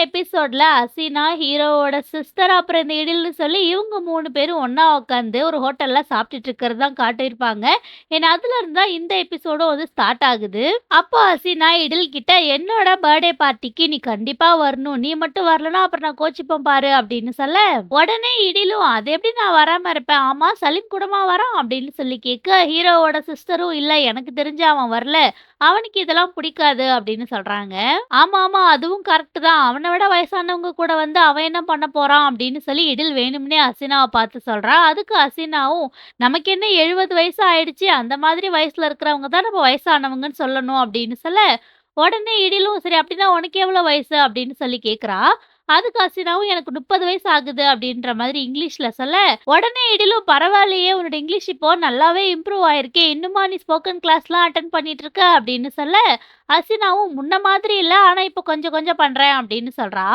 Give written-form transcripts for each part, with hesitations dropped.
எபிசோட்ல அசினா, ஹீரோவோட சிஸ்டர், அப்புறம் இந்த இடில்னு சொல்லி இவங்க 3 பேரும் ஒண்ணா உட்காந்து ஒரு ஹோட்டல்ல சாப்பிட்டுட்டு இருக்கிறது தான் காட்டியிருப்பாங்க. ஏன்னா அதுலருந்து தான் இந்த எபிசோடும் வந்து ஸ்டார்ட் ஆகுது. அப்போ அசினா இடில் கிட்ட, "என்னோட பர்த்டே பார்ட்டிக்கு நீ கண்டிப்பா வரணும். நீ மட்டும் வரலன்னா அப்புறம் நான் கோச்சிப்பேன் பாரு" அப்படின்னு சொல்ல, உடனே இடிலும், "அது எப்படி நான் வராம இருப்பேன்? ஆமா சலீம் கூடமா வரான்?" அப்படின்னு சொல்லி கேட்க, ஹீரோவோட சிஸ்டரும், "இல்ல எனக்கு தெரிஞ்சு அவன் வரல. அவனுக்கு இதெல்லாம் பிடிக்காது" அப்படின்னு சொல்றாங்க. ஆமாமா. அதுவும் கரெக்ட் தான். அவன விட வயசானவங்க கூட வந்து அவன் என்ன பண்ண போறான் அப்படின்னு சொல்லி இடில் வேணும்னே அசினாவ பார்த்து சொல்றா. அதுக்கு அசினாவும், நமக்கு என்ன 70 வயசு ஆயிடுச்சு. அந்த மாதிரி வயசுல இருக்கிறவங்க தான் நம்ம வயசானவங்கன்னு சொல்லணும் அப்படின்னு சொல்ல, உடனே இடிலும், சரி அப்படின்னா உனக்கு எவ்வளோ வயசு அப்படின்னு சொல்லி கேட்கிறா. அதுக்கு அசினாவும், எனக்கு 30 வயசு ஆகுது அப்படின்ற மாதிரி இங்கிலீஷ்ல சொல்ல, உடனே இடிலும், பரவாயில்லையே உன்னோட இங்கிலீஷ் இப்போ நல்லாவே இம்ப்ரூவ் ஆயிருக்கே. இன்னுமா நீ ஸ்போக்கன் கிளாஸ்லாம் அட்டெண்ட் பண்ணிட்டு இருக்க அப்படின்னு சொல்ல, அசினாவும், முன்ன மாதிரி இல்ல. ஆனா இப்ப கொஞ்சம் கொஞ்சம் பண்றேன் அப்படின்னு சொல்றா.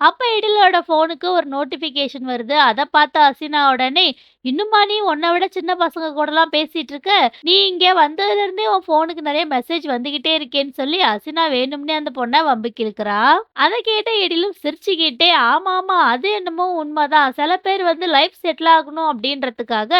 அப்ப எழிலோட ஃபோனுக்கு ஒரு நோட்டிஃபிகேஷன் வருது. அத பார்த்த அசினா உடனே, "இன்னுமா நீ உன்ன விட சின்ன பசங்க கூடலாம் பேசிட்டு இருக்க? நீ இங்க வந்ததுலருந்தே உன் ஃபோனுக்கு நெறைய மெசேஜ் வந்துகிட்டே இருக்கேன்னு" சொல்லி அசினா வேணும்னே அந்த பொண்ண வம்புக்கு இழுக்கிறா. அத கேட்ட எழிலும் சிரிச்சுக்கிட்டே, "ஆமாமா, அது என்னமோ உண்மதான். சில பேர் வந்து லைஃப் செட்டில் ஆகணும் அப்படின்றதுக்காக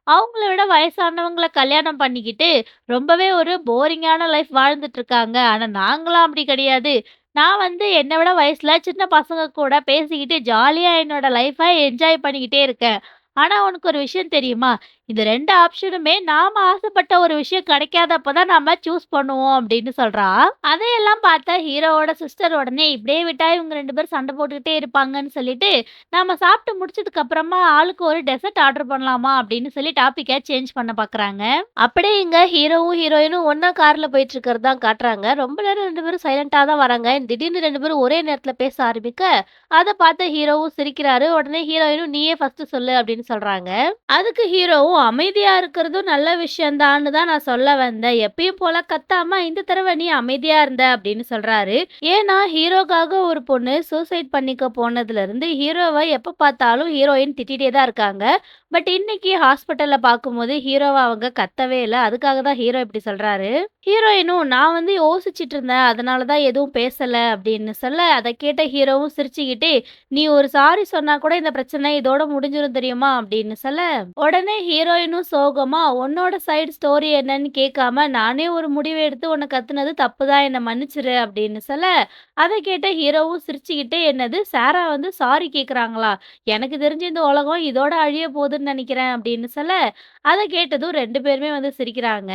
அவங்கள விட வயசானவங்கள கல்யாணம் பண்ணிக்கிட்டு ரொம்பவே ஒரு போரிங்கான லைஃப் வாழ்ந்துட்டு இருக்காங்க. ஆனா நாங்கலாம் அப்படி கிடையாது. நான் வந்து என்ன விட வயசுல சின்ன பசங்க கூட பேசிக்கிட்டு ஜாலியா என்னோட லைஃப என்ஜாய் பண்ணிக்கிட்டே இருக்கேன். ஆனா உனக்கு ஒரு விஷயம் தெரியுமா? இந்த 2 ஆப்ஷனுமே நாம ஆசைப்பட்ட ஒரு விஷயம் கிடைக்காதப்ப தான் நாம சூஸ் பண்ணுவோம் அப்படின்னு சொல்றா. அதையெல்லாம் பார்த்த ஹீரோவோட சிஸ்டர் உடனே, இப்படியே விட்டா இவங்க 2 பேரும் சண்டை போட்டுக்கிட்டே இருப்பாங்கன்னு சொல்லிட்டு, நாம சாப்பிட்டு முடிச்சதுக்கு அப்புறமா ஆளுக்கு ஒரு டெசர்ட் ஆர்டர் பண்ணலாமா அப்படின்னு சொல்லி டாபிக்க சேஞ்ச் பண்ண பார்க்குறாங்க. அப்படியே இங்க ஹீரோவும் ஹீரோயினும் ஒண்ணா கார்ல போயிட்டு இருக்கிறது தான் காட்டுறாங்க. ரொம்ப நேரம் 2 பேரும் சைலண்டா தான் வராங்க. திடீர்னு 2 பேரும் ஒரே நேரத்துல பேச ஆரம்பிக்க, அத பார்த்த ஹீரோவும் சிரிக்கிறாரு. உடனே ஹீரோயினும், "நீயே ஃபர்ஸ்ட் சொல்லு" அப்படின்னு சொல்றாங்க. அதுக்கு ஹீரோவும், "அமைதியா இருக்கிறதும் நல்ல விஷயம் தான்னு தான் நான் சொல்ல வந்தேன். எப்பயும் போல கத்தாம இந்த தடவ நீ அமைதியா இருந்த" அப்படின்னு சொல்றாரு. ஏன்னா ஹீரோக்காக ஒரு பொண்ணு சூசைட் பண்ணிக்க போனதுல இருந்து ஹீரோவ எப்ப பார்த்தாலும் ஹீரோயின் திட்டிட்டே தான் இருக்காங்க. பட் இன்னைக்கு ஹாஸ்பிட்டல்ல பார்க்கும்போது ஹீரோவ அவங்க கத்தவே இல்ல. அதுக்காக தான் ஹீரோ இப்படி சொல்றாரு. ஹீரோயினும், "நான் வந்து யோசிச்சுட்டு இருந்தேன். அதனால தான் எதுவும் பேசல" அப்படின்னு சொல்ல, அத கேட்ட ஹீரோவும் சிரிச்சுக்கிட்டே, "நீ ஒரு சாரி சொன்னா கூட இந்த பிரச்சனை இதோட முடிஞ்சிரும் தெரியுமா?" அப்படின்னு சொல்ல, உடனே ஹீரோயினும் சோகமா, "உன்னோட சைடு ஸ்டோரி என்னன்னு கேட்காம நானே ஒரு முடிவு எடுத்து உன்ன கத்துனது தப்பு தான். என்ன மன்னிச்சிரு" அப்படின்னு சொல்ல, அத கேட்ட ஹீரோவும் சிரிச்சுக்கிட்டே, "என்னது சாரா வந்து சாரி கேட்குறாங்களா? எனக்கு தெரிஞ்சு இந்த உலகம் இதோட அழிய போகுதுன்னு நெனைக்கிறேன்" அப்படின்னு சொல்ல, அத கேட்டதும் 2 பேருமே வந்து சிரிக்கிறாங்க.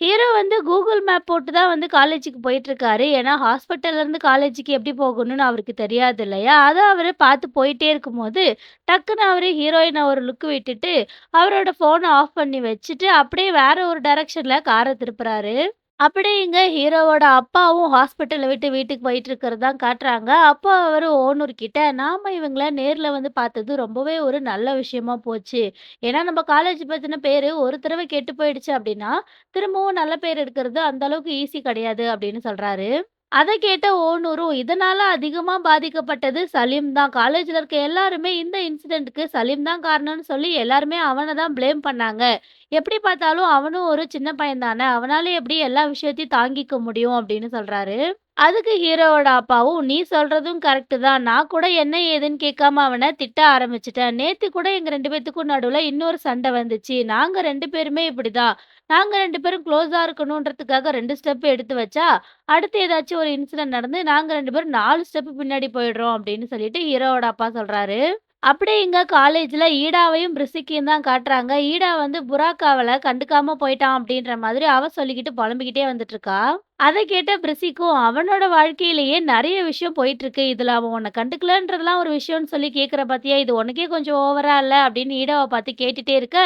ஹீரோ வந்து கூகுள் மேப் போட்டு தான் வந்து காலேஜுக்கு போயிட்டுருக்காரு. ஏன்னா, ஹாஸ்பிட்டல்ல இருந்து காலேஜுக்கு எப்படி போகணும்னு அவருக்கு தெரியாது இல்லையா? அத அவரு பார்த்து போயிட்டே இருக்கும்போது, டக்குனு அவரு ஹீரோயின ஒரு லுக் விட்டுட்டு, அவரோட ஃபோன ஆஃப் பண்ணி வச்சுட்டு, அப்படியே வேற ஒரு டைரக்ஷன்ல கார திருப்புறாரு. அப்படியே இங்க ஹீரோவோட அப்பாவும் ஹாஸ்பிட்டல விட்டு வீட்டுக்கு போயிட்டு இருக்கிறது தான் காட்டுறாங்க. அப்போ அவரு ஓனூர் கிட்ட, "நாம இவங்கள நேர்ல வந்து பார்த்தது ரொம்பவே ஒரு நல்ல விஷயமா போச்சு. ஏன்னா நம்ம காலேஜ் பத்தின பேரு ஒரு தடவ கெட்டு போயிடுச்சு அப்படின்னா, திரும்பவும் நல்ல பேர் எடுக்கிறது அந்த அளவுக்கு ஈஸி கிடையாது" அப்படின்னு சொல்றாரு. அத கேட்ட ஓனூரும், இதனால அதிகமா பாதிக்கப்பட்டது சலீம் தான். காலேஜ்ல இருக்க எல்லாருமே இந்த இன்சிடென்ட்க்கு சலீம் தான் காரணம்னு சொல்லி எல்லாருமே அவன தான் ப்ளேம் பண்ணாங்க. எப்படி பார்த்தாலும் அவனும் ஒரு சின்ன பையன் தானே. அவனால எப்படி எல்லா விஷயத்தையும் தாங்கிக்க முடியும் அப்படின்னு சொல்றாரு. அதுக்கு ஹீரோவோட அப்பாவும், "நீ சொல்றதும் கரெக்ட் தான். நான் கூட என்ன ஏதுன்னு கேட்காம அவன திட்ட ஆரம்பிச்சுட்டேன். நேத்து கூட எங்க 2 பேத்துக்கும் நடுவுல இன்னொரு சண்டை வந்துச்சு. நாங்க 2 பேருமே இப்படிதான். நாங்க 2 பேரும் க்ளோஸா இருக்கணுன்றதுக்காக 2 ஸ்டெப் எடுத்து வச்சா, அடுத்து ஏதாச்சும் ஒரு இன்சிடென்ட் நடந்து நாங்க 2 பேரும் 4 ஸ்டெப் பின்னாடி போயிடுறோம்" அப்படின்னு சொல்லிட்டு ஹீரோவோட அப்பா சொல்றாரு. அப்படியே இங்க காலேஜ்ல ஈடாவையும், பிரிசிக்கையும் தான் காட்டுறாங்க. ஈடா வந்து புராக் அவள கண்டுக்காம போயிட்டான் அப்படின்ற மாதிரி அவ சொல்லிக்கிட்டு புலம்பிக்கிட்டே வந்துட்டு இருக்கா. அத கேட்ட பிரிசிக்கும், அவனோட வாழ்க்கையிலேயே நெறைய விஷயம் போயிட்டுருக்கு. இதுல அவன் உன்ன கண்டுக்கலன்றதெல்லாம் ஒரு விஷயம்னு சொல்லி கேட்கிற பாத்தியா? இது உனக்கே கொஞ்சம் ஓவரா இல்ல? அப்படின்னு ஈடாவ பார்த்து கேட்டுட்டே இருக்க,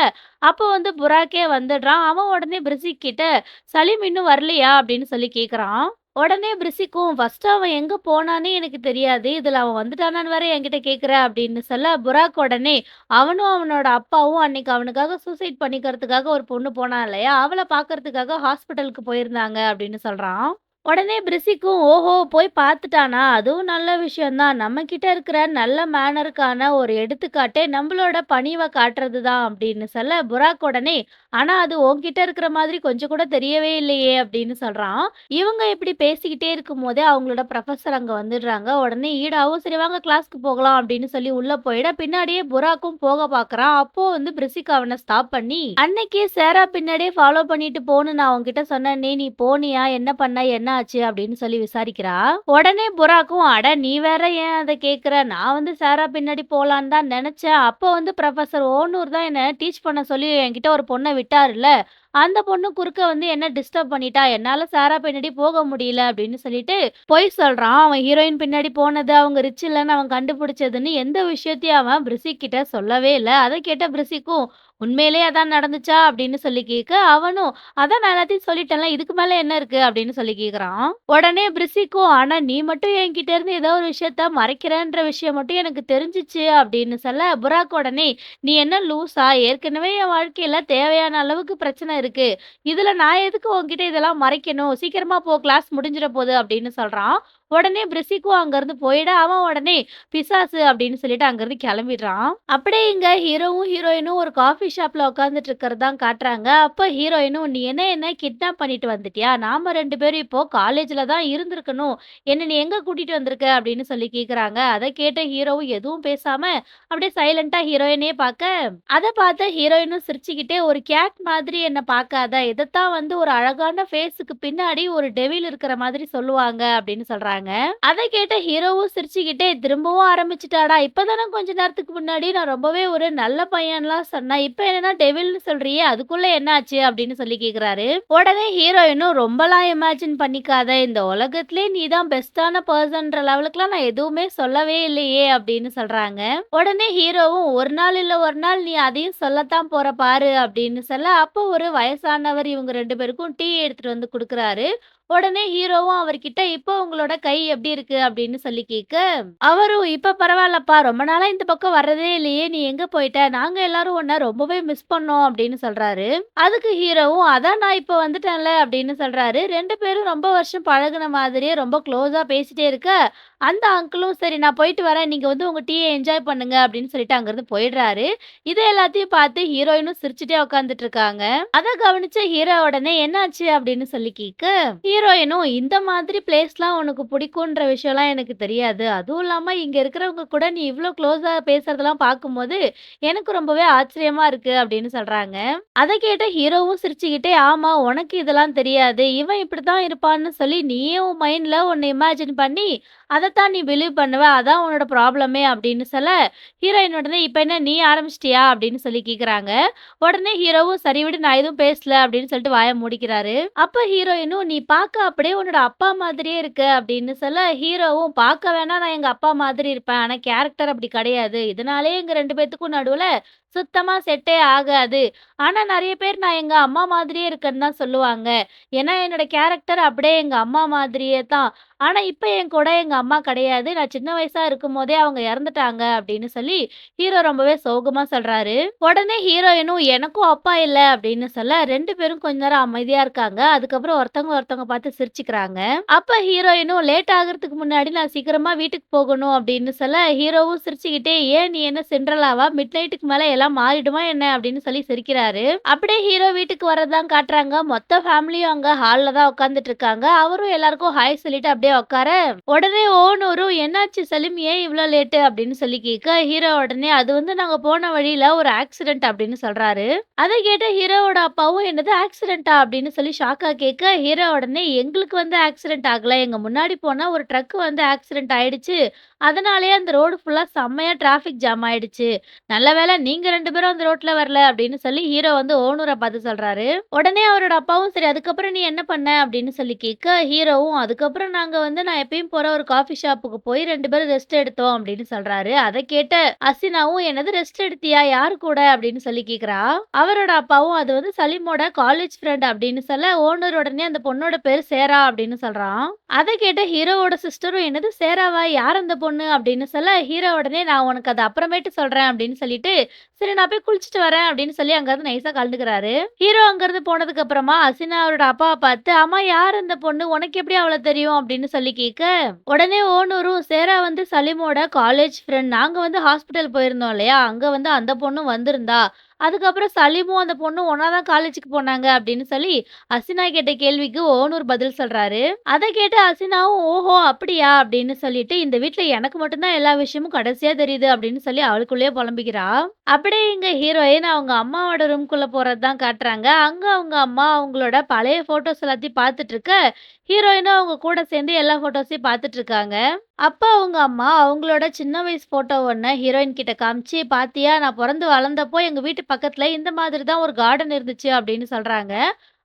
அப்போ வந்து புராக்கே வந்துடுறான். அவன் உடனே பிரிசிக் கிட்ட, "சலீம் இன்னும் வரலையா?" அப்படின்னு சொல்லி கேட்குறான். உடனே பிரிசிக்கும், "ஃபர்ஸ்ட்டு அவன் எங்க போனான்னே எனக்கு தெரியாது. இதுல அவன் வந்துட்டானான்னு வேற என்கிட்ட கேட்குற" அப்படின்னு சொல்ல, புராக் உடனே, "அவனும் அவனோட அப்பாவும் அன்னைக்கு அவனுக்காக சூசைட் பண்ணிக்கிறதுக்காக ஒரு பொண்ணு போனா இல்லையா? அவள பார்க்கறதுக்காக ஹாஸ்பிட்டலுக்கு போயிருந்தாங்க" அப்படின்னு சொல்றான். உடனே பிரிசிக்கும், ஓஹோ! போய் பார்த்துட்டானா? அதுவும் நல்ல விஷயம் தான். நம்மகிட்ட இருக்கிற நல்ல மேனருக்கான ஒரு எடுத்துக்காட்டே நம்பளோட பணிவ காட்டுறது தான் அப்படின்னு சொல்ல, புராக் உடனே, ஆனா அது உன்கிட்ட இருக்கிற மாதிரி கொஞ்சம் கூட தெரியவே இல்லையே அப்படின்னு சொல்றான். இவங்க இப்படி பேசிக்கிட்டே இருக்கும்போதே அவங்களோட ப்ரொஃபசர் அங்க வந்துடுறாங்க. உடனே ஈடாவும் சரி வாங்க கிளாஸ்க்கு போகலாம் அப்படின்னு சொல்லி உள்ள போயிட, பின்னாடியே புராக்கும் போக பார்க்குறான். அப்போ வந்து பிரிசிக் அவன ஸ்டாப் பண்ணி, அன்னைக்கு சேரா பின்னாடியே ஃபாலோ பண்ணிட்டு போன்னு நான் உன்கிட்ட சொன்னேனே, நீ போனியா? என்ன பண்ண? என்ன ஆச்சு? அப்படின்னு சொல்லி விசாரிக்கிறா. உடனே புராக்கும், அட நீ வேற ஏன் அத கேட்குற? நான் வந்து சாரா பின்னாடி போலான்னு தான் நெனச்சேன். அப்போ வந்து ப்ரொஃபசர் ஓனூர் தான் என்ன டீச் பண்ண சொல்லி என்கிட்ட ஒரு பொண்ண விட்டாருல்ல. அந்த பொண்ணு குறுக்க வந்து என்ன டிஸ்டர்ப் பண்ணிட்டா. என்னால சாரா பின்னாடி போக முடியல அப்படின்னு சொல்லிட்டு பொய் சொல்றான். அவன் ஹீரோயின் பின்னாடி போனது, அவங்க ரிச் இல்லன்னு அவன் கண்டுபிடிச்சதுன்னு எந்த விஷயத்தையும் அவன் பிரிசிக் கிட்ட சொல்லவே இல்ல. அத கேட்ட பிரிசிக்கும், உண்மையிலேயே அதான் நடந்துச்சா? அப்படின்னு சொல்லி கேட்க, அவனும் அதான் நான் எல்லாத்தையும் சொல்லிட்டேன்ல. இதுக்கு மேல என்ன இருக்கு? அப்படின்னு சொல்லி கேட்குறான். உடனே பிரிசிக்கும், ஆனா நீ மட்டும் என்கிட்ட இருந்து ஏதோ ஒரு விஷயத்த மறைக்கிறேன்ற விஷயம் மட்டும் எனக்கு தெரிஞ்சுச்சு அப்படின்னு சொல்ல, புராக் உடனே, நீ என்ன லூசா? ஏற்கனவே என் வாழ்க்கையில தேவையான அளவுக்கு பிரச்சனை இருக்கு. இதுல நான் எதுக்கு உன்கிட்ட இதெல்லாம் மறைக்கணும்? சீக்கிரமா போ கிளாஸ் முடிஞ்சிற போது அப்படின்னு சொல்றான். உடனே பிரிசிக்கும் அங்கிருந்து போயிட, அவன் உடனே பிசாசு அப்படின்னு சொல்லிட்டு அங்கிருந்து கிளம்பிடுறான். அப்படியே இங்க ஹீரோவும் ஹீரோயினும் ஒரு காஃபி ஷாப்ல உட்காந்துட்டு இருக்கிறது தான் காட்டுறாங்க. அப்ப ஹீரோயினும், நீ என்ன கிட்னாப் பண்ணிட்டு வந்துட்டியா? நாம 2 பேரும் இப்போ காலேஜ்ல தான் இருந்திருக்கணும். என்ன நீ எங்க கூட்டிட்டு வந்திருக்க? அப்படின்னு சொல்லி கேக்குறாங்க. அத கேட்ட ஹீரோவும் எதுவும் பேசாம அப்படியே சைலண்டா ஹீரோயினே பாக்க, அத பார்த்த ஹீரோயினும் சிரிச்சுக்கிட்டே, ஒரு கேட் மாதிரி என்ன பார்க்காத. இதத்தான் வந்து ஒரு அழகான ஃபேஸுக்கு பின்னாடி ஒரு டெவில் இருக்கிற மாதிரி சொல்லுவாங்க அப்படின்னு சொல்றாங்க. அத கேட்ட ஹீரோவும் சிரிச்சுக்கிட்டே, திரும்பவும் ஆரம்பிச்சுட்டாடா. இப்பதானே கொஞ்ச நேரத்துக்கு முன்னாடி நான் ரொம்பவே ஒரு நல்ல பையன்லாம் சொன்னேன். இப்ப என்னன்னா டெவில்னு சொல்றியே, அதுக்குள்ள என்னாச்சு அப்படின்னு சொல்லி கேக்குறாரு. உடனே ஹீரோயினும், ரொம்பலாம் இமேஜின் பண்ணிக்காத. இந்த உலகத்திலே நீ தான் பெஸ்ட்டான பர்சன்ற லெவலுக்குலாம் நான் எதுவுமே சொல்லவே இல்லையே அப்படின்னு சொல்றாங்க. உடனே ஹீரோவும், ஒரு நாள் இல்ல ஒரு நாள் நீ அதையும் சொல்லத்தான் போற பாரு அப்படின்னு சொல்ல, அப்போ ஒரு வயசானவர் இவங்க 2 பேருக்கும் டீ எடுத்துட்டு வந்து குடுக்குறாரு. உடனே ஹீரோவும் அவர்கிட்ட, "இப்போ உங்களோட கை எப்படி இருக்கு?" அப்படின்னு சொல்லி கேட்க, அவரும், "இப்ப பரவாயில்லப்பா. ரொம்ப நாளா இந்த பக்கம் வர்றதே இல்லையே. நீ எங்க போயிட்ட? நாங்க எல்லாரும் உன்ன ரொம்பவே மிஸ் பண்ணோம்." அப்படின்னு சொல்றாரு. அதுக்கு ஹீரோவும், "அதான் நான் இப்ப வந்துட்டேன்ல." அப்படின்னு சொல்றாரு. 2 பேரும் ரொம்ப வருஷம் பழகுன மாதிரியே ரொம்ப க்ளோஸா பேசிட்டே இருக்க, அந்த அங்கிளும், "சரி நான் போயிட்டு வரேன். நீங்க வந்து உங்க டீய என்ஜாய் பண்ணுங்க." அப்படின்னு சொல்லிட்டு அங்கிருந்து போயிடுறாரு. இத எல்லாத்தையும் பார்த்து ஹீரோயினும் சிரிச்சுட்டே உட்கார்ந்துட்டு இருக்காங்க. அத கவனிச்ச ஹீரோ உடனே, "என்னாச்சு?" அப்படின்னு சொல்லி கேட்க, ஹீரோயினும், "இந்த மாதிரி பிளேஸ்லாம் உனக்கு பிடிக்குன்ற விஷயம்லாம் எனக்கு தெரியாது. அதுவும் இல்லாம இங்க இருக்கிறவங்க கூட நீ இவ்ளோ க்ளோஸா பேசுறதெல்லாம் பார்க்கும்போது, எனக்கு ரொம்பவே ஆச்சரியமா இருக்கு." அப்படின்னு சொல்றாங்க. அத கேட்ட ஹீரோவும் சிரிச்சுக்கிட்டே, "ஆமா, உனக்கு இதெல்லாம் தெரியாது. இவன் இப்படித்தான் இருப்பான்னு சொல்லி நீயே உன் மைண்ட்ல ஒண்ணு இமேஜின் பண்ணி, அதத்தான் நீ பிலீவ் பண்ணுவ. அதான் உன்னோட ப்ராப்ளமே." அப்படின்னு சொல்ல, ஹீரோயின் உடனே, "இப்ப என்ன நீ ஆரம்பிச்சிட்டியா?" அப்படின்னு சொல்லி கேக்குறாங்க. உடனே ஹீரோவும், "சரி விடு நான் எதுவும் பேசல." அப்படின்னு சொல்லிட்டு வாய மூடிக்கிறாரு. அப்ப ஹீரோயினும், "நீ பார்க்க அப்படியே உன்னோட அப்பா மாதிரியே இருக்க." அப்படின்னு சொல்ல, ஹீரோவும், "பார்க்க வேணா நான் எங்க அப்பா மாதிரி இருப்பேன். ஆனா கேரக்டர் அப்படி கிடையாது. இதனாலேயே எங்க 2 பேத்துக்கும் நடுவுல சுத்தமா செட்டே ஆகாது. ஆனா நெறைய பேர் நான் எங்க அம்மா மாதிரியே இருக்கேன்னு தான் சொல்லுவாங்க. ஏன்னா என்னோட கேரக்டர் அப்படியே எங்க அம்மா மாதிரியே தான். ஆனா இப்ப என் கூட எங்க அம்மா கிடையாது. நான் சின்ன வயசா இருக்கும்போதே அவங்க இறந்துட்டாங்க." அப்படின்னு சொல்லி ஹீரோ ரொம்பவே சோகமா சொல்றாரு. உடனே ஹீரோயினும், "எனக்கும் அப்பா இல்ல." அப்படின்னு சொல்ல 2 பேரும் கொஞ்ச நேரம் அமைதியா இருக்காங்க. அதுக்கப்புறம் ஒருத்தவங்க ஒருத்தவங்க பார்த்து சிரிச்சுக்கிறாங்க. அப்ப ஹீரோயினும், "லேட் ஆகுறதுக்கு முன்னாடி நான் சீக்கிரமா வீட்டுக்கு போகணும்." அப்படின்னு சொல்ல, ஹீரோவும் சிரிச்சுக்கிட்டே, "ஏன் நீ என்ன சிண்ட்ரெல்லாவா? மிட் நைட்டுக்கு மேல எல்லாம் மாறிடுமா என்ன?" அப்படின்னு சொல்லி சிரிக்கிறாரு. அப்படியே ஹீரோ வீட்டுக்கு வரதான் காட்டுறாங்க. மொத்த ஃபேமிலியும் அங்க ஹால்ல தான் உட்கார்ந்துட்டு இருக்காங்க. அவரும் எல்லாருக்கும் ஹாய் சொல்லிட்டு அப்படியே உட்கார, உடனே ஓனரும், "என்னாச்சு சலீம்? ஏன் இவ்ளோ லேட்டு?" அப்படின்னு சொல்லி கேட்க, ஹீரோ உடனே, "அது வந்து நாங்க போன வழியில ஒரு ஆக்சிடென்ட்." அப்படின்னு சொல்றாரு. அத கேட்ட ஹீரோவோட அப்பாவும், "என்னது ஆக்சிடென்ட்டா?" அப்படின்னு சொல்லி ஷாக்கா கேட்க, ஹீரோ உடனே, "எங்களுக்கு வந்து ஆக்சிடென்ட் ஆகல. எங்க முன்னாடி போன ஒரு ட்ரக் வந்து ஆக்சிடென்ட் ஆயிடுச்சு. அதனாலேயே அந்த ரோடு ஃபுல்லா செம்மையா டிராஃபிக் ஜாம் ஆயிடுச்சு. நல்ல வேளை நீங்க 2 பேரும் அந்த ரோட்ல வரல." அப்படின்னு சொல்லி ஹீரோ வந்து ஓனர பார்த்து சொல்றாரு. உடனே அவரோட அப்பாவும், "சரி அதுக்கப்புறம் நீ என்ன பண்ண?" அப்படின்னு சொல்லி கேட்க, ஹீரோவும், "அதுக்கப்புறம் நாங்க வந்து நான் எப்பயும் போற ஒரு காஃபி ஷாப்புக்கு போய் 2 பேரும் ரெஸ்ட் எடுத்தோம்." அப்படின்னு சொல்றாரு. அத கேட்ட அசினாவும், "என்னது ரெஸ்ட் எடுத்தியா? யாரு கூட?" அப்படின்னு சொல்லி கேட்கிறா. அவரோட அப்பாவும், "அது வந்து சலீமோட காலேஜ் ஃப்ரெண்ட்." அப்படின்னு சொல்ல, ஓனர் உடனே, "அந்த பொண்ணோட பேரு சேரா." அப்படின்னு சொல்றான். அத கேட்ட ஹீரோவோட சிஸ்டரும், "என்னது சேராவா? யார் அந்த பொண்ணு?" பொண்ணு அப்படின்னு சொல்ல, ஹீரோ உடனே நான் உனக்கு அத அப்புறமேட்டு சொல்றேன் அப்படின்னு சொல்லிட்டு, சரி நான் போய் குளிச்சுட்டு வரேன் அப்படின்னு சொல்லி அங்கருந்து நைஸா கழண்டுக்கிறாரு. ஹீரோ அங்கருந்து போனதுக்கு அப்புறமா அசினா அவரோட அப்பாவ பார்த்து, "அம்மா யார் இந்த பொண்ணு? உனக்கு எப்படி அவள தெரியும்?" அப்படின்னு சொல்லி கேட்க, உடனே ஓனரும், "சேரா வந்து சலீமோட காலேஜ் ஃப்ரெண்ட். நாங்க வந்து ஹாஸ்பிட்டல் போயிருந்தோம் இல்லையா? அங்க வந்து அந்த பொண்ணும் வந்திருந்தா. அதுக்கப்புறம் சலீமும் அந்த பொண்ணும் ஒண்ணா தான் காலேஜுக்கு போனாங்க." அப்படின்னு சொல்லி அசினா கேட்ட கேள்விக்கு ஓனூர் பதில் சொல்றாரு. அத கேட்டு அசினாவும், "ஓஹோ! அப்படியா?" அப்படின்னு சொல்லிட்டு, "இந்த வீட்ல எனக்கு மட்டும் தான் எல்லா விஷயமும் கடைசியா தெரியுது." அப்படின்னு சொல்லி அவளுக்குள்ளேயே புலம்பிக்கிறா. அப்படியே இங்க ஹீரோயின் அவங்க அம்மாவோட ரூம்குள்ள போறது தான் காட்டுறாங்க. அங்க அவங்க அம்மா அவங்களோட பழைய ஃபோட்டோஸ் எல்லாத்தையும் பார்த்துட்டு இருக்க, ஹீரோயினும் அவங்க கூட சேர்ந்து எல்லா ஃபோட்டோஸையும் பார்த்துட்டு இருக்காங்க. அப்ப அவங்க அம்மா அவங்களோட சின்ன வயசு ஃபோட்டோ ஒண்ண ஹீரோயின் கிட்ட காமிச்சு, "பாத்தியா நான் பொறந்து வளர்ந்தப்போ எங்க வீட்டு பக்கத்துல இந்த மாதிரி தான் ஒரு கார்டன் இருந்துச்சு." அப்படின்னு சொல்றாங்க.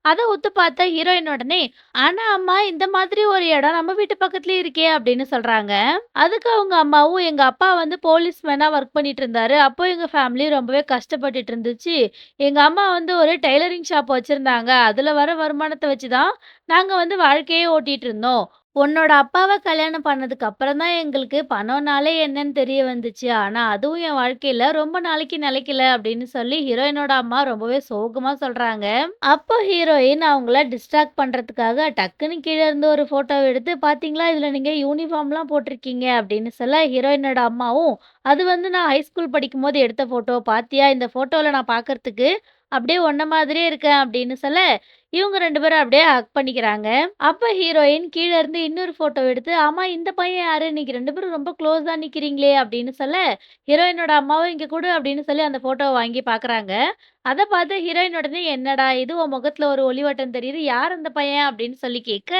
அத உத்து பார்த்த ஹீரோயின் உடனே, "ஆனா அம்மா இந்த மாதிரி ஒரு இடம் நம்ம வீட்டு பக்கத்துலயே இருக்கே" அப்படின்னு சொல்றாங்க. அதுக்கு அவங்க அம்மாவும், "எங்க அப்பா வந்து போலீஸ்மேனா ஒர்க் பண்ணிட்டு இருந்தாரு. அப்போ எங்க ஃபேமிலி ரொம்பவே கஷ்டப்பட்டுட்டு இருந்துச்சு. எங்க அம்மா வந்து ஒரு டெய்லரிங் ஷாப் வச்சிருந்தாங்க. அதுல வர வருமானத்த வச்சு தான் நாங்க வந்து வாழ்க்கையே ஓட்டிட்டு இருந்தோம். உன்னோட அப்பாவ கல்யாணம் பண்ணதுக்கு அப்புறம் தான் எங்களுக்கு பணம்னாலே என்னன்னு தெரிய வந்துச்சு. ஆனா அதுவும் என் வாழ்க்கையில ரொம்ப நாளைக்கு நிலைக்கல." அப்படின்னு சொல்லி ஹீரோயினோட அம்மா ரொம்பவே சோகமா சொல்றாங்க. அப்போ ஹீரோயின் அவங்கள டிஸ்ட்ராக்ட் பண்றதுக்காக டக்குன்னு கீழ இருந்து ஒரு ஃபோட்டோவ எடுத்து, "பாத்தீங்களா இதுல நீங்க யூனிஃபார்ம்லாம் போட்டிருக்கீங்க." அப்படின்னு சொல்ல, ஹீரோயினோட அம்மாவும், "அது வந்து நான் ஹை ஸ்கூல் படிக்கும்போது எடுத்த ஃபோட்டோ. பாத்தியா இந்த ஃபோட்டோல நான் பாக்கறதுக்கு அப்படியே உன்ன மாதிரியே இருக்கேன்." அப்படின்னு சொல்ல, இவங்க 2 பேரும் அப்படியே ஹக் பண்ணிக்கிறாங்க. அப்ப ஹீரோயின் கீழ இருந்து இன்னொரு ஃபோட்டோ எடுத்து, "ஆமா இந்த பையன் யாரு? நீங்க 2 பேரும் ரொம்ப க்ளோஸா நிக்கிறீங்களே." அப்படின்னு சொல்ல, ஹீரோயினோட அம்மாவும், "இங்க குடு" அப்படின்னு சொல்லி அந்த ஃபோட்டோவ வாங்கி பாக்குறாங்க. அத பார்த்து ஹீரோயின் உடனே, "என்னடா இது உன் முகத்துல ஒரு ஒளிவட்டம் தெரியுது. யார் அந்த பையன்?" அப்படின்னு சொல்லி கேட்க,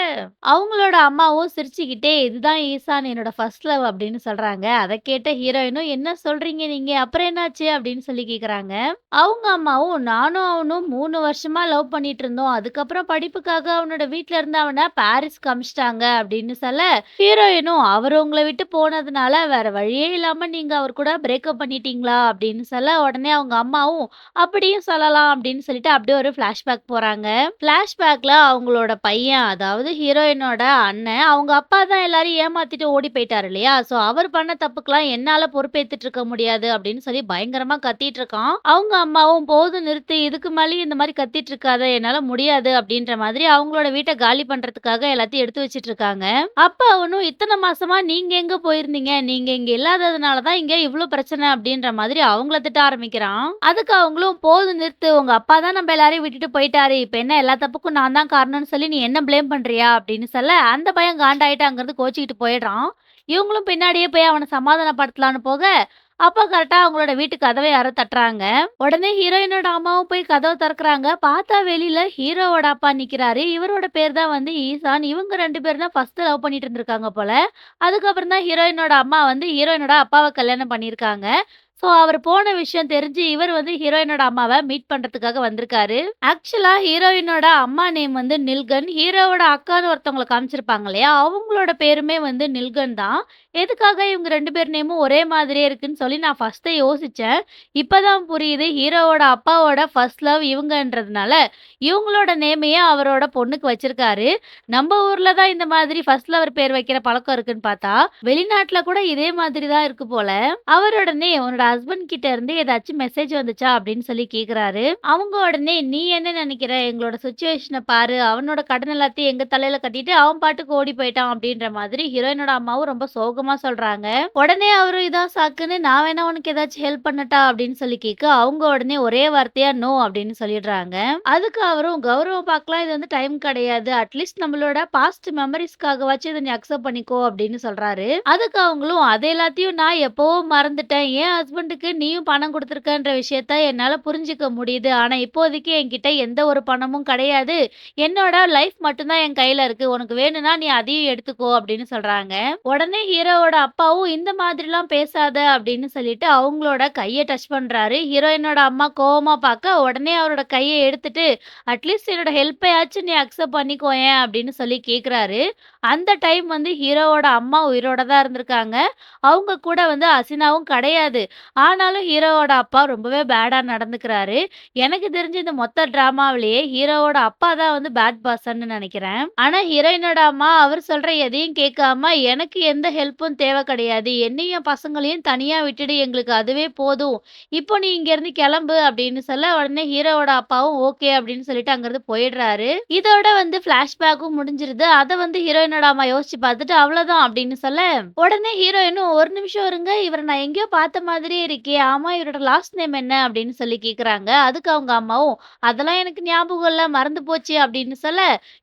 அவங்களோட அம்மாவும் சிரிச்சுக்கிட்டே, "இதுதான் ஈசான் என்னோட ஃபர்ஸ்ட் லவ்" அப்படின்னு சொல்றாங்க. அத கேட்ட ஹீரோயினும், "என்ன சொல்றீங்க நீங்க? அப்புறம் என்னாச்சு?" அப்படின்னு சொல்லி கேட்குறாங்க. அவங்க அம்மாவும், "நானும் அவனும் 3 வருஷமா லவ் பண்ணிட்டு இருந்தோம். அதுக்கப்புறம் படிப்புக்காக அவனோட வீட்ல இருந்து அவன பாரிஸ்க்கு அனுப்பிச்சுட்டாங்க." அப்படின்னு சொல்ல, ஹீரோயினும், "அவரு உங்கள விட்டு போனதுனால வேற வழியே இல்லாம நீங்க அவர் கூட பிரேக்கப் பண்ணிட்டீங்களா?" அப்படின்னு சொல்ல, உடனே அவங்க அம்மாவும், "அப்படியும் சொல்லலாம்." அப்படின்னு சொல்லிட்டு அப்படியே ஒரு ஃப்ளாஷ்பேக் போறாங்க. ஃப்ளாஷ்பேக்ல அவங்களோட பையன், அதாவது ஹீரோயினோட அண்ணன், அவங்க அப்பா தான் எல்லாரையும் ஏமாத்திட்டு ஓடி போயிட்டாரு இல்லையா? ஸோ அவர் பண்ண தப்புக்கெல்லாம் என்னால பொறுப்பேத்துட்டு இருக்க முடியாது அப்படின்னு சொல்லி பயங்கரமா கத்திட்டு இருக்கான். அவங்க அம்மாவும், "போதும் நிறுத்து. இதுக்கு மேலயும் இந்த மாரி கத்திட்டு இருக்காத. என்னால முடியாது." அப்படின்ற மாதிரி அவங்களோட வீட்ட காலி பண்றதுக்காக எல்லாத்தையும் எடுத்து வச்சுட்டு இருக்காங்க. அப்ப அவனும், "இத்தன மாசமா நீங்க எங்க போயிருந்தீங்க? நீங்க இங்க இல்லாததுனால தான் இங்க இவ்ளோ பிரச்சனை." அப்படின்ற மாதிரி அவங்கள திட்ட ஆரம்பிக்கிறான். அதுக்கு அவங்களும், "போதும் நிறுத்து. உங்க அப்பா தான் நம்ம எல்லாரையும் விட்டுட்டு போயிட்டாரு. இப்ப என்ன எல்லா தப்புக்கும் நான் தான் காரணம்னு சொல்லி நீ என்ன ப்ளேம் பண்றியா?" அப்படின்னு சொல்ல, அந்த பையன் காண்டாயிட்டு அங்கருந்து கோச்சிக்கிட்டு போயிடுறான். இவங்களும் பின்னாடியே போய் அவன சமாதானப்படுத்தலான்னு போக, அப்ப கரெக்ட்டா அவங்களோட வீட்டு கதவ யாரோ தட்டுறாங்க. உடனே ஹீரோயினோட அம்மாவும் போய் கதவ தொறக்குறாங்க. பார்த்தா வெளியில ஹீரோவோட அப்பா நிக்கிறாரு. இவரோட பேர் தான் வந்து ஈசான். இவங்க 2 பேரும் தான் ஃபர்ஸ்ட் லவ் பண்ணிட்டு இருந்திருக்காங்க போல. அதுக்கப்புறம் தான் ஹீரோயினோட அம்மா வந்து ஹீரோயினோட அப்பாவ கல்யாணம் பண்ணியிருக்காங்க. ஸோ அவரு போன விஷயம் தெரிஞ்சு இவர் வந்து ஹீரோயினோட அம்மாவ மீட் பண்றதுக்காக வந்திருக்காரு. ஆக்சுவலா ஹீரோயினோட அம்மா நேம் வந்து நில்கன். ஹீரோவோட அக்கான்னு ஒருத்தவங்கள காமிச்சிருப்பாங்க இல்லையா? அவங்களோட பேருமே வந்து நில்கன் தான். எதுக்காக இவங்க 2 பேர் நேமும் ஒரே மாதிரியே இருக்குன்னு சொல்லி நான் ஃபர்ஸ்ட்டே யோசிச்சேன். இப்பதான் புரியுது ஹீரோவோட அப்பாவோட ஃபர்ஸ்ட் லவ் இவங்கன்றதுனால, இவங்களோட நேமையே அவரோட பொண்ணுக்கு வச்சிருக்காரு. நம்ம ஊர்ல தான் இந்த மாதிரி ஃபர்ஸ்ட் லவர் பேர் வைக்கிற பழக்கம் இருக்குன்னு பார்த்தா, வெளிநாட்ல கூட இதே மாதிரி தான் இருக்கு போல. அவர் உடனே, "உன்னோட ஹஸ்பண்ட் கிட்ட இருந்து ஏதாச்சும் மெசேஜ் வந்துச்சா?" அப்படின்னு சொல்லி கேட்குறாரு. அவங்க உடனே, "நீ என்ன நினைக்கிற? எங்களோட சிச்சுவேஷன பாரு. அவனோட கடன் எல்லாத்தையும் எங்க தலையில கட்டிட்டு அவன் பாட்டுக்கு ஓடி போயிட்டான்." அப்படின்ற மாதிரி ஹீரோயினோட அம்மாவும் ரொம்ப சோகமா சொல்றாங்க. உடனே அவரும் இதான் சாக்குன்னு, "நான் வேணா உனக்கு ஏதாச்சும் ஹெல்ப் பண்ணட்டா?" அப்படின்னு சொல்லி கேட்க, அவங்க உடனே ஒரே வார்த்தையா "நோ" அப்படின்னு சொல்லிடுறாங்க. அதுக்கு அவரும், "கௌரவம் பார்க்கலாம். இது வந்து டைம் கிடையாது. அட்லீஸ்ட் நம்மளோட பாஸ்ட் மெமரீஸ்க்காகவாச்சும் இத நீ அக்செப்ட் பண்ணிக்கோ." அப்படின்னு சொல்றாரு. அதுக்கு அவங்களும், "அது எல்லாத்தையும் நான் எப்பவோ மறந்துட்டேன். என் ஹஸ்பண்டுக்கு நீயும் பணம் குடுத்துருக்கன்ற விஷயத்த என்னால புரிஞ்சுக்க முடியுது. ஆனா இப்போதைக்கு என்கிட்ட எந்த ஒரு பணமும் கிடையாது. என்னோட லைஃப் மட்டும் தான் என் கையில இருக்கு. உனக்கு வேணும்னா நீ அதையும் எடுத்துக்கோ." அப்படின்னு சொல்றாங்க. உடனே ஹீரோவோட அப்பாவும், "இந்த மாதிரிலாம் பேசாத." அப்படின்னு சொல்லிட்டு அவங்களோட கைய டச் பண்றாரு. ஹீரோயினோட அம்மா கோவமா பார்க்க, உடனே அவரோட கைய எடுத்துட்டு, "அட்லீஸ்ட் என்னோட ஹெல்ப்பயாச்சும் நீ அக்செப்ட் பண்ணிக்கோயேன்." அப்படின்னு சொல்லி கேட்குறாரு. அந்த டைம் வந்து ஹீரோவோட அம்மா உயிரோட தான் இருந்திருக்காங்க. அவங்க கூட வந்து அசினாவும் கிடையாது. ஆனாலும் ஹீரோவோட அப்பா ரொம்பவே பேடா நடந்துக்கிறாரு. எனக்கு தெரிஞ்சு இந்த மொத்த டிராமாவிலேயே ஹீரோவோட அப்பா தான் வந்து பேட் பர்சன்னு நெனைக்கிறேன். ஆனா ஹீரோயினோட அம்மா அவர் சொல்ற எதையும் கேட்காம, "எனக்கு எந்த ஹெல்ப்பும் தேவ கிடையாது. என்னையும் என் பசங்களையும் தனியா விட்டுடு. எங்களுக்கு அதுவே போதும். இப்போ நீ இங்கேருந்து கெளம்பு" அப்படின்னு சொல்ல, உடனே ஹீரோவோட அப்பாவும் ஓகே அப்படின்னு சொல்லிட்டு அங்கருந்து போயிடுறாரு. இதோட வந்து ஃபிளாஷ்பேக்கும் முடிஞ்சிருது. அத வந்து ஹீரோயினோட அம்மா யோசிச்சு பார்த்துட்டு, "அவ்வளோதான்" அப்படின்னு சொல்ல, உடனே ஹீரோயினும், "ஒரு நிமிஷம் இருங்க. இவர நான் எங்கேயோ பார்த்த மாதிரியே இருக்கே. ஆமா இவரோட லாஸ்ட் நேம் என்ன?" அப்படின்னு சொல்லி கேட்குறாங்க. அதுக்கு அவங்க அம்மாவும், "அதெல்லாம் எனக்கு ஞாபகம் இல்ல. மறந்து போச்சு" அப்படின்னு சொல்ல,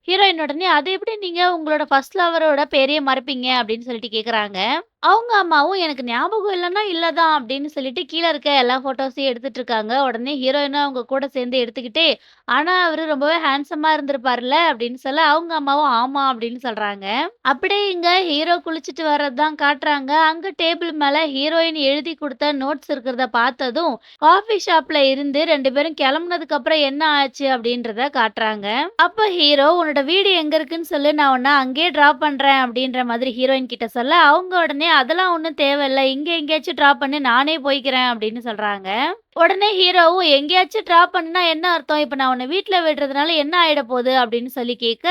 ஹீரோயின் உடனே, "அது எப்படி நீங்க உங்களோட ஃபர்ஸ்ட் லவரோட பேரையே மறப்பீங்க?" அப்படின்னு சொல்லிட்டு கேட்குறாங்க. அவங்க அம்மாவும், "எனக்கு ஞாபகம் இல்லன்னா இல்ல தான்" அப்படின்னு சொல்லிட்டு கீழ இருக்க எல்லா ஃபோட்டோஸையும் எடுத்துட்டு இருக்காங்க. உடனே ஹீரோயினும் அவங்க கூட சேர்ந்து எடுத்துக்கிட்டே, "ஆனா அவரு ரொம்பவே ஹேண்ட்ஸமா இருந்திருப்பார்ல" அப்படின்னு சொல்ல, அவங்க அம்மாவும் "ஆமா" அப்படின்னு சொல்றாங்க. அப்படியே இங்க ஹீரோ குளிச்சுட்டு வர்றது தான் காட்டுறாங்க. அங்க டேபிள் மேல ஹீரோயின் எழுதி குடுத்த நோட்ஸ் இருக்கிறத பார்த்ததும், காஃபி ஷாப்ல இருந்து 2 பேரும் கிளம்புனதுக்கு அப்புறம் என்ன ஆச்சு அப்படின்றத காட்டுறாங்க. அப்ப ஹீரோ, "உன்னோட வீடு எங்க இருக்குன்னு சொல்லு, நான் உன்ன அங்கேயே டிராப் பண்றேன்" அப்படின்ற மாதிரி ஹீரோயின் கிட்ட சொல்ல, அவங்க உடனே, "அதெல்லாம் ஒண்ணும் தேவையில்ல. இங்க எங்கேயாச்சும் டிராப் பண்ணு, நானே போய்க்கிறேன்" அப்படின்னு சொல்றாங்க. உடனே ஹீரோவும், "எங்கேயாச்சும் டிராப் பண்ணா என்ன அர்த்தம்? இப்ப நான் உன்ன வீட்ல விடுறதுனால என்ன ஆயிட போகுது?" அப்படின்னு சொல்லி கேட்க,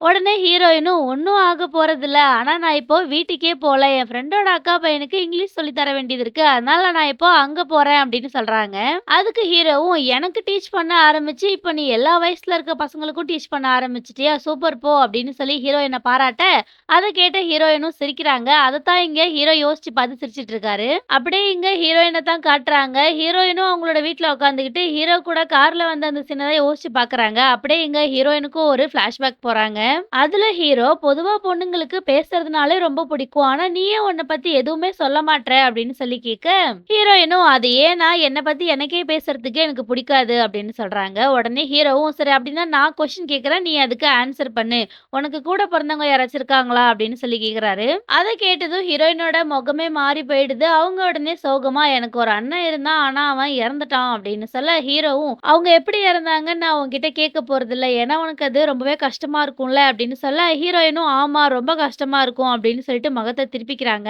உடனே ஹீரோயினும், "ஒண்ணும் ஆகப் போறதில்ல. ஆனா நான் இப்போ வீட்டுக்கே போல. என் ஃப்ரெண்டோட அக்கா பையனுக்கு இங்கிலீஷ் சொல்லி தர வேண்டியது இருக்கு. அதனால நான் இப்போ அங்க போறேன்" அப்படின்னு சொல்றாங்க. அதுக்கு ஹீரோவும், "எனக்கு டீச் பண்ண ஆரம்பிச்சு, இப்ப நீ எல்லா வயசுல இருக்க பசங்களுக்கும் டீச் பண்ண ஆரம்பிச்சுட்டியா? சூப்பர் போ" அப்படின்னு சொல்லி ஹீரோயின பாராட்ட, அத கேட்ட ஹீரோயினும் சிரிக்கிறாங்க. அதத்தான் இங்க ஹீரோ யோசிச்சு பார்த்து சிரிச்சுட்டு இருக்காரு. அப்படியே இங்க ஹீரோயின தான் காட்டுறாங்க. ஹீரோயினும் அவங்களோட வீட்ல உட்காந்துக்கிட்டு ஹீரோ கூட கார்ல வந்த அந்த சீன யோசிச்சு பார்க்குறாங்க. அப்படியே இங்க ஹீரோயினுக்கும் ஒரு ஃபிளாஷ்பேக் போறாங்க. அதுல ஹீரோ, "பொதுவா பொண்ணுங்களுக்கு பேசுறதுனாலே ரொம்ப பிடிக்கும். ஆனா நீ ஏன் உன்ன பத்தி எதுவுமே சொல்ல மாட்ற?" அப்படின்னு சொல்லி கேட்க, ஹீரோயினும், "அது ஏன்னா என்ன பத்தி எனக்கே பேசுறதுக்கே எனக்கு பிடிக்காது" அப்படின்னு சொல்றாங்க. உடனே ஹீரோவும், "சரி அப்படின்னா நான் கொஸ்டின் கேட்கிறேன். நீ அதுக்கு ஆன்சர் பண்ணு. உனக்கு கூட பிறந்தவங்க யாராச்சும் இருக்காங்களா?" அப்படின்னு சொல்லி கேட்குறாரு. அத கேட்டதும் ஹீரோயினோட முகமே மாறி போயிடுது. அவங்க உடனே சோகமா, "எனக்கு ஒரு அண்ணன் இருந்தான். ஆனா அவன் இறந்துட்டான்" அப்படின்னு சொல்ல, ஹீரோவும், "அவங்க எப்படி இறந்தாங்கன்னு நான் உன்கிட்ட கேட்க போறதில்ல. ஏன்னா உனக்கு அது ரொம்பவே கஷ்டமா இருக்கும்ல" அப்படின்னு சொல்ல, ஹீரோயினும், "ஆமா ரொம்ப கஷ்டமா இருக்கும்" அப்படின்னு சொல்லிட்டு முகத்த திருப்பிக்கிறாங்க.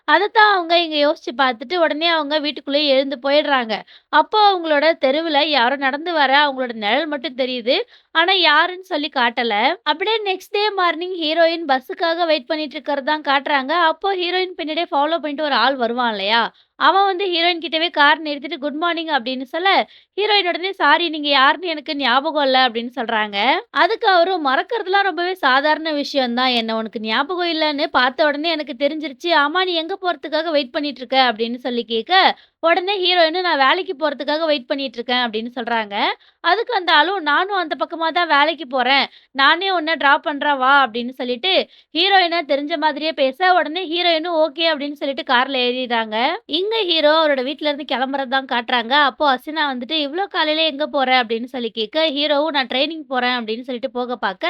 அதத்தான் அவங்க இங்க யோசிச்சு பார்த்துட்டு, உடனே அவங்க வீட்டுக்குள்ளேயே எழுந்து போயிடுறாங்க. அப்போ அவங்களோட தெருவுல யாரோ நடந்து வர அவங்களோட நிழல் மட்டும் தெரியுது. ஆனா யாருன்னு சொல்லி காட்டல. அப்படியே நெக்ஸ்ட் டே மார்னிங் ஹீரோயின் பஸ்ஸுக்காக வெயிட் பண்ணிட்டு இருக்கிறது தான் காட்டுறாங்க. அப்போ ஹீரோயின் பின்னாடியே ஃபாலோ பண்ணிட்டு ஒரு ஆள் வருவான் இல்லையா? அவன் வந்து ஹீரோயின் கிட்டவே கார் நிறுத்திட்டு குட் மார்னிங் அப்படின்னு சொல்ல, ஹீரோயின் உடனே சாரி நீங்க யாருன்னு எனக்கு ஞாபகம் இல்ல அப்படின்னு சொல்றாங்க. அதுக்கு அவரும், "மறக்கறதெல்லாம் ரொம்பவே சாதாரண விஷயம் தான். என்ன உனக்கு ஞாபகம் இல்லன்னு பார்த்த உடனே எனக்கு தெரிஞ்சிருச்சு. ஆமா நீ எங்க போறதுக்காக வெயிட் பண்ணிட்டு இருக்க?" அப்படின்னு சொல்லி கேட்க, உடனே ஹீரோயினும், "நான் வேலைக்கு போறதுக்காக வெயிட் பண்ணிட்டு இருக்கேன்" அப்படின்னு சொல்றாங்க. அதுக்கு அந்த ஆளும், "நானும் அந்த பக்கமா தான் வேலைக்கு போறேன். நானே உன்ன டிராப் பண்றேன் வா" அப்படின்னு சொல்லிட்டு ஹீரோயின தெரிஞ்ச மாதிரியே பேச, உடனே ஹீரோயினும் ஓகே அப்படின்னு சொல்லிட்டு கார்ல ஏறிறாங்க. இங்க ஹீரோ அவரோட வீட்ல இருந்து கிளம்புறது தான் காட்டுறாங்க. அப்போ அசினா வந்துட்டு, "இவ்ளோ காலையில எங்க போற?" அப்படின்னு சொல்லி கேட்க, ஹீரோவும், "நான் ட்ரெய்னிங் போறேன்" அப்படின்னு சொல்லிட்டு போக பாக்க,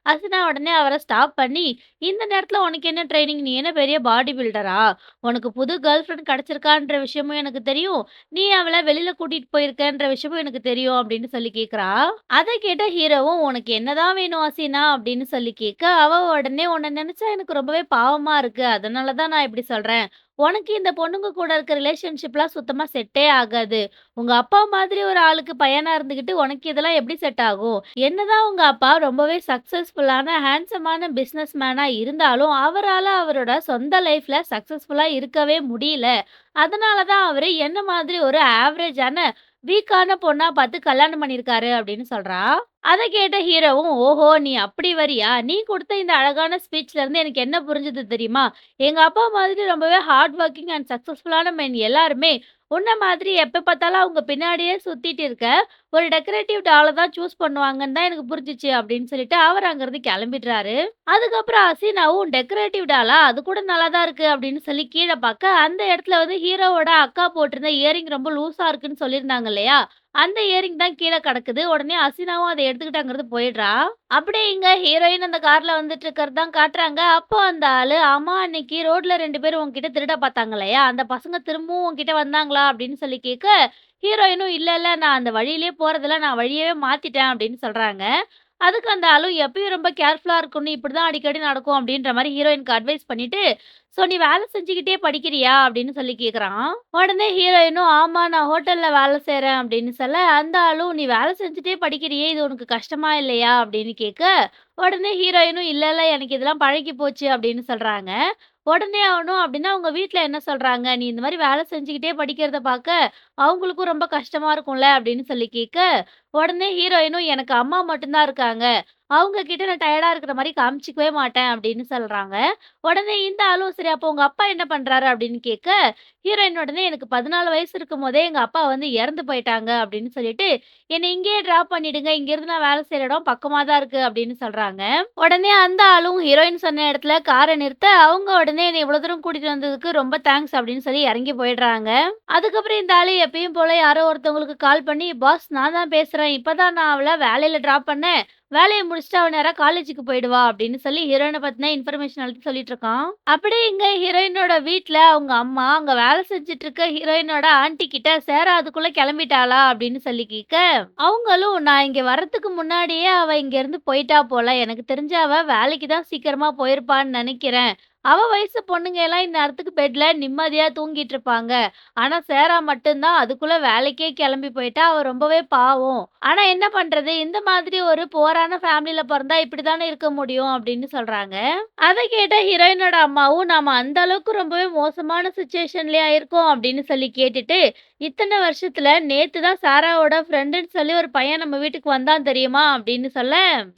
அசினா உடனே அவர ஸ்டாப் பண்ணி, "இந்த நேரத்துல உனக்கு என்ன ட்ரெய்னிங்? நீ என்ன பெரிய பாடி பில்டரா? உனக்கு புது கேர்ள் ஃபிரெண்ட் கிடைச்சிருக்கான்ற விஷயமும் எனக்கு தெரியும். நீ அவள வெளியில கூட்டிட்டு போயிருக்கன்ற விஷயமும் எனக்கு தெரியும்" அப்படின்னு சொல்லி கேட்கிறா. அத கேட்ட ஹீரோவும், "உனக்கு என்னதான் வேணும் அசினா?" அப்படின்னு சொல்லி கேட்க, அவ உடனே, "உன்ன நெனச்சா எனக்கு ரொம்பவே பாவமா இருக்கு. அதனால தான் நான் இப்படி சொல்றேன். உனக்கு இந்த பொண்ணுங்க கூட இருக்க ரிலேஷன்ஷிப்லாம் சுத்தமா செட்டே ஆகாது. உங்க அப்பா மாதிரி ஒரு ஆளுக்கு பையனா இருந்துகிட்டு உனக்கு இதெல்லாம் எப்படி செட் ஆகும்? என்னதான் உங்க அப்பா ரொம்பவே சக்சஸ்ஃபுல்லான, ஹேண்ட்ஸமான பிசினஸ் மேனா இருந்தாலும், அவரால அவரோட சொந்த லைஃப்ல சக்சஸ்ஃபுல்லா இருக்கவே முடியல. அதனால தான் அவரு என்ன மாதிரி ஒரு ஆவரேஜான, வீக்கான பொண்ணா பார்த்து கல்யாணம் பண்ணியிருக்காரு" அப்படின்னு சொல்றா. அத கேட்ட ஹீரோவும், "ஓஹோ! நீ அப்படி வரியா? நீ குடுத்த இந்த அழகான ஸ்பீச்ல இருந்து எனக்கு என்ன புரிஞ்சது தெரியுமா? எங்க அப்பா மாதிரி ரொம்பவே ஹார்ட் வொர்க்கிங் அண்ட் சக்சஸ்ஃபுல்லான மென் எல்லாருமே, உன்ன மாதிரி எப்ப பார்த்தாலும் அவங்க பின்னாடியே சுத்திட்டு இருக்க, ஒரு டெக்கரேட்டிவ் டால தான் சூஸ் பண்ணுவாங்கன்னு தான் எனக்கு புரிஞ்சுச்சு" அப்படின்னு சொல்லிட்டு அவர் அங்கருந்து கெளம்பிடுறாரு. அதுக்கப்புறம் ஹசீனாவும், "டெக்கரேட்டிவ் டாலா? அது கூட நல்லா தான் இருக்கு" அப்படின்னு சொல்லி கீழ பாக்க, அந்த இடத்துல வந்து ஹீரோவோட அக்கா போட்டிருந்த இயரிங் ரொம்ப லூஸா இருக்குன்னு சொல்லியிருந்தாங்க இல்லையா? அந்த இயரிங் தான் கீழ கிடக்குது. உடனே ஹசீனாவும் அத எடுத்துக்கிட்டு அங்கருந்து போயிடுறா. அப்படியே இங்க ஹீரோயின் அந்த கார்ல வந்துட்டு இருக்கிறது தான் காட்டுறாங்க. அப்போ அந்த ஆளு, "ஆமா அன்னைக்கு ரோட்ல 2 பேரும் உன்கிட்ட திருட பார்த்தாங்க இல்லையா? அந்த பசங்க திரும்பவும் உன்கிட்ட வந்தாங்களா?" அப்படின்னு சொல்லி கேட்க, ஹீரோயினும், "இல்ல, இல்ல நான் அந்த வழியிலேயே போறதில்ல. நான் வழியவே மாத்திட்டேன்" அப்படின்னு சொல்றாங்க. அதுக்கு அந்த ஆளும் எப்பயும் ரொம்ப கேர்ஃபுல்லா இருக்கணும். இப்படிதான் அடிக்கடி நடக்கும் அப்படின்ற மாரி ஹீரோயினுக்கு அட்வைஸ் பண்ணிட்டு, "சோ நீ வேலை செஞ்சுக்கிட்டே படிக்கிறியா?" அப்படின்னு சொல்லி கேட்குறான். உடனே ஹீரோயினும், "ஆமா நான் ஹோட்டல்ல வேலை செய்றேன்" அப்படின்னு சொல்ல, அந்த ஆளும், "நீ வேலை செஞ்சுட்டே படிக்கிறியே, இது உனக்கு கஷ்டமா இல்லையா?" அப்படின்னு கேட்க, உடனே ஹீரோயினும், "இல்ல, இல்ல எனக்கு இதெல்லாம் பழகி போச்சு" அப்படின்னு சொல்றாங்க. உடனே அவனும், "அப்படின்னா உங்க வீட்ல என்ன சொல்றாங்க? நீ இந்த மாரி வேலை செஞ்சுக்கிட்டே படிக்கிறத பாக்க, அவங்களுக்கும் ரொம்ப கஷ்டமா இருக்கும்ல?" அப்படின்னு சொல்லி கேட்க, உடனே ஹீரோயினும், "எனக்கு அம்மா மட்டும் தான் இருக்காங்க. அவங்க கிட்ட நான் டயர்டா இருக்கிற மாரி காமிச்சுக்கவே மாட்டேன்" அப்படின்னு சொல்றாங்க. உடனே இந்த ஆளும், "சரி அப்போ உங்க அப்பா என்ன பண்றாரு?" அப்படின்னு கேட்க, ஹீரோயின் உடனே, "எனக்கு 14 வயசு இருக்கும்போதே எங்க அப்பா வந்து இறந்து போயிட்டாங்க" அப்படின்னு சொல்லிட்டு, "என்ன இங்கேயே டிராப் பண்ணிடுங்க. இங்கேருந்து நான் வேலை செய்ற இடம் பக்கமா தான் இருக்கு" அப்படின்னு சொல்றாங்க. உடனே அந்த ஆளும் ஹீரோயின் சொன்ன இடத்துல கார நிறுத்த, அவங்க உடனே "என்னை இவ்வளோ தூரம் கூட்டிட்டு வந்ததுக்கு ரொம்ப தேங்க்ஸ்" அப்படின்னு சொல்லி இறங்கி போயிடுறாங்க. அதுக்கப்புறம் இந்த ஆளு எப்பயும் போல யாரோ ஒருத்தவங்களுக்கு கால் பண்ணி, "பாஸ் நான் தான் பேசுறேன். இப்பதான் நான் அவள வேலையில டிராப் பண்ணேன். வேலைய முடிச்சுட்டு அவ நேரா காலேஜுக்கு போயிடுவா" அப்படின்னு சொல்லி ஹீரோயின பத்தின இன்ஃபர்மேஷன் எல்லாத்தையும் சொல்லிட்டு இருக்கான். அப்படியே இங்க ஹீரோயினோட வீட்ல அவங்க அம்மா அங்க வேலை செஞ்சுட்டு இருக்க ஹீரோயினோட ஆன்டி கிட்ட, "சேரா அதுக்குள்ள கிளம்பிட்டாளா?" அப்படின்னு சொல்லி கேட்க, அவங்களும், "நான் இங்க வர்றதுக்கு முன்னாடியே அவ இங்கேருந்து போயிட்டா போல. எனக்கு தெரிஞ்சு அவ வேலைக்கு தான் சீக்கிரமா போயிருப்பான்னு நெனைக்கிறேன். அவ வயசு பொண்ணுங்க எல்லாம் இந்நேரத்துக்கு பெட்ல நிம்மதியா தூங்கிட்டு இருப்பாங்க. ஆனா சேரா மட்டும் தான் அதுக்குள்ள வேலைக்கே கிளம்பி போயிட்டா. அவ ரொம்பவே பாவம். ஆனா என்ன பண்றது? இந்த மாதிரி ஒரு புவரான ஃபேமிலில பொறந்தா இப்படித்தானே இருக்க முடியும்" அப்படின்னு சொல்றாங்க. அத கேட்ட ஹீரோயினோட அம்மாவும், "நாம அந்த அளவுக்கு ரொம்பவே மோசமான சிச்சுவேஷன்லயா இருக்கோம்?" அப்படின்னு சொல்லி கேட்டுட்டு, "இத்தன வருஷத்துல நேத்து தான் சாராவோட ஃப்ரெண்டுன்னு சொல்லி ஒரு பையன் நம்ம வீட்டுக்கு வந்தான் தெரியுமா?" அப்படின்னு சொல்ல,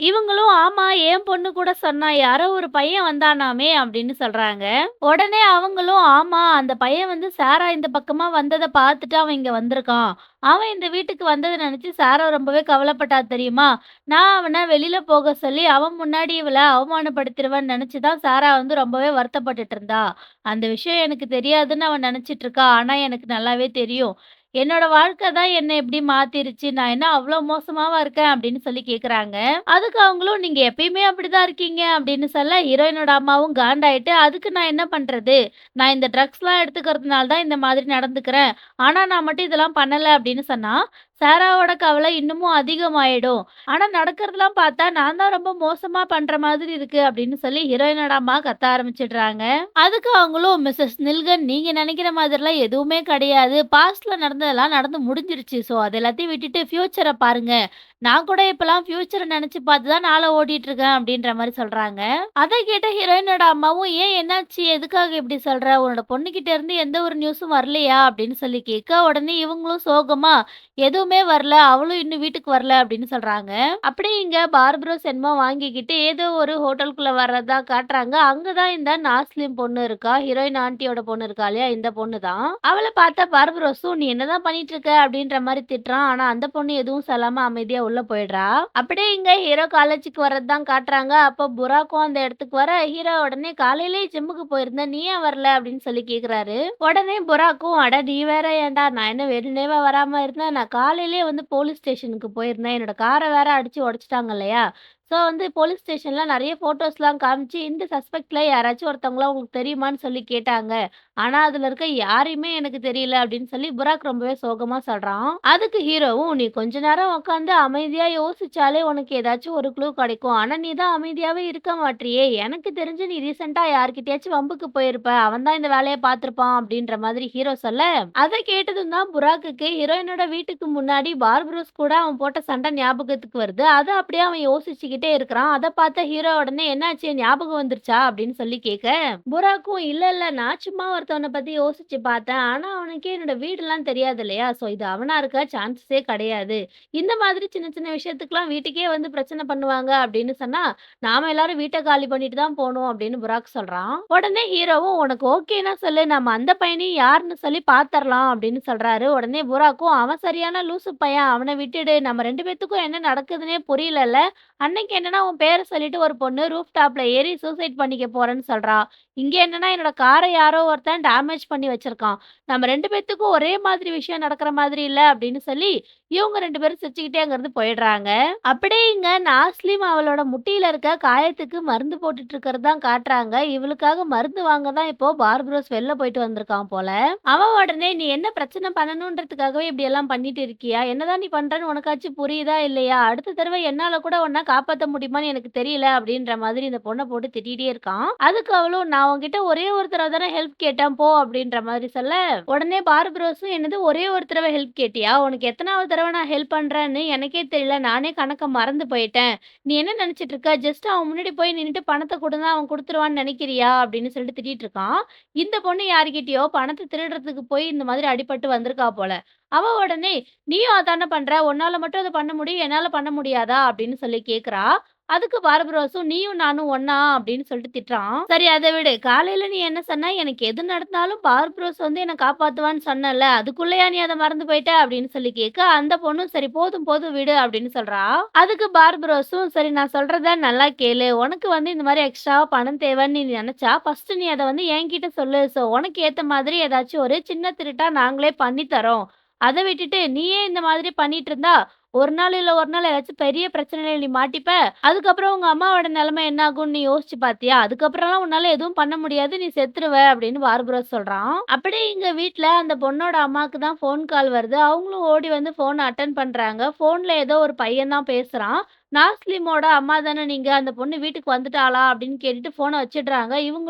இவங்களும், "ஆமா என் பொண்ணு கூட சொன்னா. யாரோ ஒரு பையன் வந்தானாமே" அப்படின்னு சொல்றாங்க. உடனே அவங்களும், "ஆமா அந்த பையன் வந்து சாரா இந்த பக்கமா வந்தத பார்த்துட்டு அவன் இங்க வந்திருக்கான். அவன் இந்த வீட்டுக்கு வந்தத நினைச்சு சாரா ரொம்பவே கவலைப்பட்டா தெரியுமா? நான் அவன வெளில போக சொல்லி அவன் முன்னாடி இவள அவமானப்படுத்திருவேன்னு நினைச்சு தான் சாரா வந்து ரொம்பவே வருத்தப்பட்டுட்டு இருந்தா. அந்த விஷயம் எனக்கு தெரியாதுன்னு அவ நினைச்சிட்டு இருக்கா. ஆனா எனக்கு நல்லாவே தெரியும். என்னோட வாழ்க்கை தான் என்ன இப்படி மாத்திருச்சு. நான் என்ன அவ்ளோ மோசமாவா இருக்கேன்?" அப்படின்னு சொல்லி கேட்குறாங்க. அதுக்கு அவங்களும், "நீங்க எப்பயுமே அப்படிதான் இருக்கீங்க" அப்படின்னு சொல்ல, ஹீரோயினோட அம்மாவும் காண்டாயிட்டு, "அதுக்கு நான் என்ன பண்றது? நான் இந்த ட்ரக்ஸ்லாம் எடுத்துக்கிறதுனால தான் இந்த மாதிரி நடந்துக்கிறேன். ஆனா நான் மட்டும் இதெல்லாம் பண்ணல" அப்படின்னு சொன்னா, சாராவோட கவலை இன்னமும் அதிகமாயிடும். ஆனா நடக்கிறதெல்லாம் பார்த்தா நான் தான் ரொம்ப மோசமா பண்ற மாதிரி இருக்கு அப்படின்னு சொல்லி ஹீரோயினோட அம்மா கத்த ஆரம்பிச்சிடுறாங்க. அதுக்கு அவங்களும், "மிஸ்ஸஸ் நில்கன் நீங்க நினைக்கிற மாதிரிலாம் எதுவுமே கிடையாது. பாஸ்ட்ல நடந்ததெல்லாம் நடந்து முடிஞ்சிருச்சு. ஸோ அது எல்லாத்தையும் விட்டுட்டு ஃபியூச்சர பாருங்க. நான் கூட இப்பலாம் ஃபியூச்சர நெனச்சு பார்த்து தான் நாள ஓட்டிட்டு இருக்கேன்" அப்படின்ற மாரி சொல்றாங்க. அத கேட்ட ஹீரோயினோட அம்மாவும், "ஏன் என்னாச்சு? எதுக்காக இப்படி சொல்ற? உன்னோட பொண்ணுகிட்ட இருந்து எந்த ஒரு நியூஸும் வரலையா?" அப்படின்னு சொல்லி கேட்க, உடனே இவங்களும் சோகமா, "எதுவுமே வரல. அவளும் இன்னும் வீட்டுக்கு வரல" அப்படின்னு சொல்றாங்க. அப்படியே இங்க பார்பரோஸ் என்னமோ வாங்கிக்கிட்டு ஏதோ ஒரு ஹோட்டலுக்குள்ள வர்றதா காட்டுறாங்க. அங்க தான் இந்த நாஸ்லின் பொண்ணு இருக்கா. ஹீரோயின் ஆன்ட்டியோட பொண்ணு இருக்கா இல்லையா? இந்த பொண்ணு தான். அவள பார்த்தா பார்பரோஸும், "நீ என்னதான் பண்ணிட்டு இருக்க?" அப்படின்ற மாரி திட்டுறான். ஆனா அந்த பொண்ணு எதுவும் சொல்லாம அமைதியா உள்ள போயிடுறா. அப்படியே இங்க ஹீரோ காலேஜுக்கு வர்றது தான் காட்டுறாங்க. அப்போ புராக்கும் அந்த இடத்துக்கு வர, ஹீரோ உடனே, "காலையிலேயே ஜிம்முக்கு போயிருந்தேன். நீ ஏன் வரல?" அப்படின்னு சொல்லி கேட்குறாரு. உடனே புராக்கும், "அட நீ வேற ஏன்டா? நான் என்ன வேணும்னேவா வராம இருந்தேன். நான் காலையிலேயே வந்து போலீஸ் ஸ்டேஷனுக்கு போயிருந்தேன். என்னோட கார வேற அடிச்சு உடைச்சுட்டாங்க இல்லையா? ஸோ வந்து போலீஸ் ஸ்டேஷன்ல நெறைய ஃபோட்டோஸ்லாம் காமிச்சு, இந்த சஸ்பெக்ட்ல யாராச்சும் ஒருத்தவங்கள உங்களுக்கு தெரியுமான்னு சொல்லி கேட்டாங்க. ஆனா அதுல இருக்க யாரையுமே எனக்கு தெரியல" அப்படின்னு சொல்லி புராக் ரொம்பவே சோகமா சொல்றான். அதுக்கு ஹீரோவும், "நீ கொஞ்ச நேரம் உட்காந்து அமைதியா யோசிச்சாலே உனக்கு ஏதாச்சும் ஒரு க்ளூ கிடைக்கும். ஆனா நீ தான் அமைதியாவே இருக்க மாட்றியே. எனக்கு தெரிஞ்சு நீ ரீசென்ட்டா யார்கிட்டயாச்சும் வம்புக்கு போயிருப்ப. அவன் தான் இந்த வேலைய பார்த்திருப்பான்" அப்படின்ற மாதிரி ஹீரோ சொல்ல, அத கேட்டதும் தான் புராக்குக்கு ஹீரோயினோட வீட்டுக்கு முன்னாடி பார்பரோஸ் கூட அவன் போட்ட சண்டை ஞாபகத்துக்கு வருது. அத அப்படியே அவன் யோசிச்சுக்கிட்டே இருக்கிறான். அத பார்த்த ஹீரோ உடனே, "என்னாச்சு ஞாபகம் வந்துருச்சா?" அப்படின்னு சொல்லி கேட்க, புராக்கும், "இல்ல, இல்ல நான் சும்மா ஒருத்தவன பத்தி யோசிச்சு பார்த்தேன். ஆனா அவனுக்கே என்னோட வீடுலாம் தெரியாது இல்லையா? ஸோ இது அவனா இருக்க சான்ஸே கிடையாது. இந்த மாதிரி சின்ன சின்ன விஷயத்துக்குலாம் வீட்டுக்கே வந்து பிரச்சனை பண்ணுவாங்க" அப்படின்னு சொன்னா, "நாம எல்லாரும் வீட்ட காலி பண்ணிட்டு தான் போணும்" அப்படின்னு புராக் சொல்றான். உடனே ஹீரோவும், "உனக்கு ஓகேன்னா சொல்லு. நம்ம அந்த பையனையும் யாருன்னு சொல்லி பார்த்துரலாம்" அப்படின்னு சொல்றாரு. உடனே புராக்கும், "அவன் சரியான லூசு பையன். அவன விட்டுடு. நம்ம 2 பேத்துக்கும் என்ன நடக்குதுன்னே புரியலல்ல. அன்னைக்கு அன்னைக்கு என்னன்னா உன் பேர சொல்லிட்டு ஒரு பொண்ணு ரூஃப் டாப்ல ஏறி சூசைட் பண்ணிக்க போறேன்னு சொல்றா. இங்க என்னன்னா என்னோட கார யாரோ ஒருத்தன் டேமேஜ் பண்ணி வச்சிருக்கான். நம்ம 2 பேத்துக்கும் ஒரே மாதிரி விஷயம் நடக்கிற மாதிரி இல்ல அப்படின்னு சொல்லி, இவங்க 2 பேரும் சிரிச்சுக்கிட்டே அங்கருந்து போயிடுறாங்க. அப்படியே இங்க நாஸ்லிம் அவளோட முட்டியில இருக்க காயத்துக்கு மருந்து போட்டுட்டு இருக்கிறது தான் காட்டுறாங்க. இவளுக்காக மருந்து வாங்க தான் இப்போ பார்பரோஸ் வெளில போயிட்டு வந்திருக்கான் போல. அவன் உடனே நீ என்ன பிரச்சனை பண்ணணுன்றதுக்காகவே இப்படியெல்லாம் பண்ணிட்டு இருக்கியா? என்னதான் நீ பண்றன்னு உனக்காச்சும் புரியுதா இல்லையா? அடுத்த தடவ என்னால கூட உன்ன காப்பாத்த முடியுமான்னு எனக்கு தெரியல அப்படின்ற மாதிரி இந்த பொண்ண போட்டு திட்டிட்டே இருக்கான். அதுக்கு அவளும் நான் உன்கிட்ட ஒரே ஒரு தடவ தானே ஹெல்ப் கேட்டேன் போ அப்படின்ற மாதிரி சொல்ல, உடனே பார்பரோஸும் என்னது ஒரே ஒரு தடவ ஹெல்ப் கேட்டியா? உனக்கு எத்தனாவது தடவ நான் ஹெல்ப் பண்றேன்னு எனக்கே தெரியல. நானே கணக்க மறந்து போயிட்டேன். நீ என்ன நினைச்சிட்டு இருக்க? ஜஸ்ட் அவன் முன்னாடி போய் நின்னுட்டு பணத்த குடுன்னா அவன் குடுத்துருவான்னு நினைக்கிறியா? அப்படின்னு சொல்லிட்டு திட்டிட்டு இருக்கான். இந்த பொண்ணு யார்கிட்டயோ பணத்த திருடுறதுக்கு போய் இந்த மாதிரி அடிபட்டு வந்திருக்கா போல. அவ உடனே நீயும் அதானே பண்ற. உன்னால மட்டும் அத பண்ண முடியும். என்னால பண்ண முடியாதா? அப்படின்னு சொல்லி கேட்கிறா. அதுக்கு பார்பரோஸும் நீயும் நானும் ஒண்ணா அப்படின்னு சொல்லிட்டு திட்டுறான். சரி அத விடு. காலையில நீ என்ன சொன்ன? எனக்கு எது நடந்தாலும் பார்பரோஸ் வந்து என்ன காப்பாத்துவான்னு சொன்னல்ல. அதுக்குள்ளயா நீ அத மறந்து போயிட்ட? அப்படின்னு சொல்லி கேட்க, அந்த பொண்ணும் சரி போதும் போதும் விடு அப்படின்னு சொல்றா. அதுக்கு பார்பரோஸும் சரி நான் சொல்றத நல்லா கேளு. உனக்கு வந்து இந்த மாரி எக்ஸ்ட்ராவா பணம் தேவைன்னு நீ நெனச்சா, ஃபர்ஸ்ட் நீ அத வந்து என்கிட்ட சொல்லு. சோ உனக்கு ஏத்த மாதிரி ஏதாச்சும் ஒரு சின்ன திருட்டா நாங்களே பண்ணி தர்றோம். அத விட்டுட்டு நீயே இந்த மாதிரி பண்ணிட்டு இருந்தா, ஒரு நாள் இல்ல ஒரு நாள் ஏதாச்சும் பெரிய பிரச்சனையில நீ மாட்டிப்ப. அதுக்கப்புறம் உங்க அம்மாவோட நிலைமை என்ன ஆகும்னு நீ யோசிச்சு பார்த்தியா? அதுக்கப்புறம்லாம் உன்னால எதுவும் பண்ண முடியாது. நீ செத்துருவ அப்படின்னு பார்பரோஸ் சொல்றான். அப்படியே இங்க வீட்ல அந்த பொண்ணோட அம்மாக்கு தான் ஃபோன் கால் வருது. அவங்களும் ஓடி வந்து ஃபோன அட்டெண்ட் பண்றாங்க. ஃபோன்ல ஏதோ ஒரு பையன் தான் பேசுறான். நாஸ்லிமோட அம்மா தானே நீங்க? அந்த பொண்ணு வீட்டுக்கு வந்துட்டாளா? அப்படின்னு கேட்டுட்டு ஃபோன வச்சுடுறாங்க.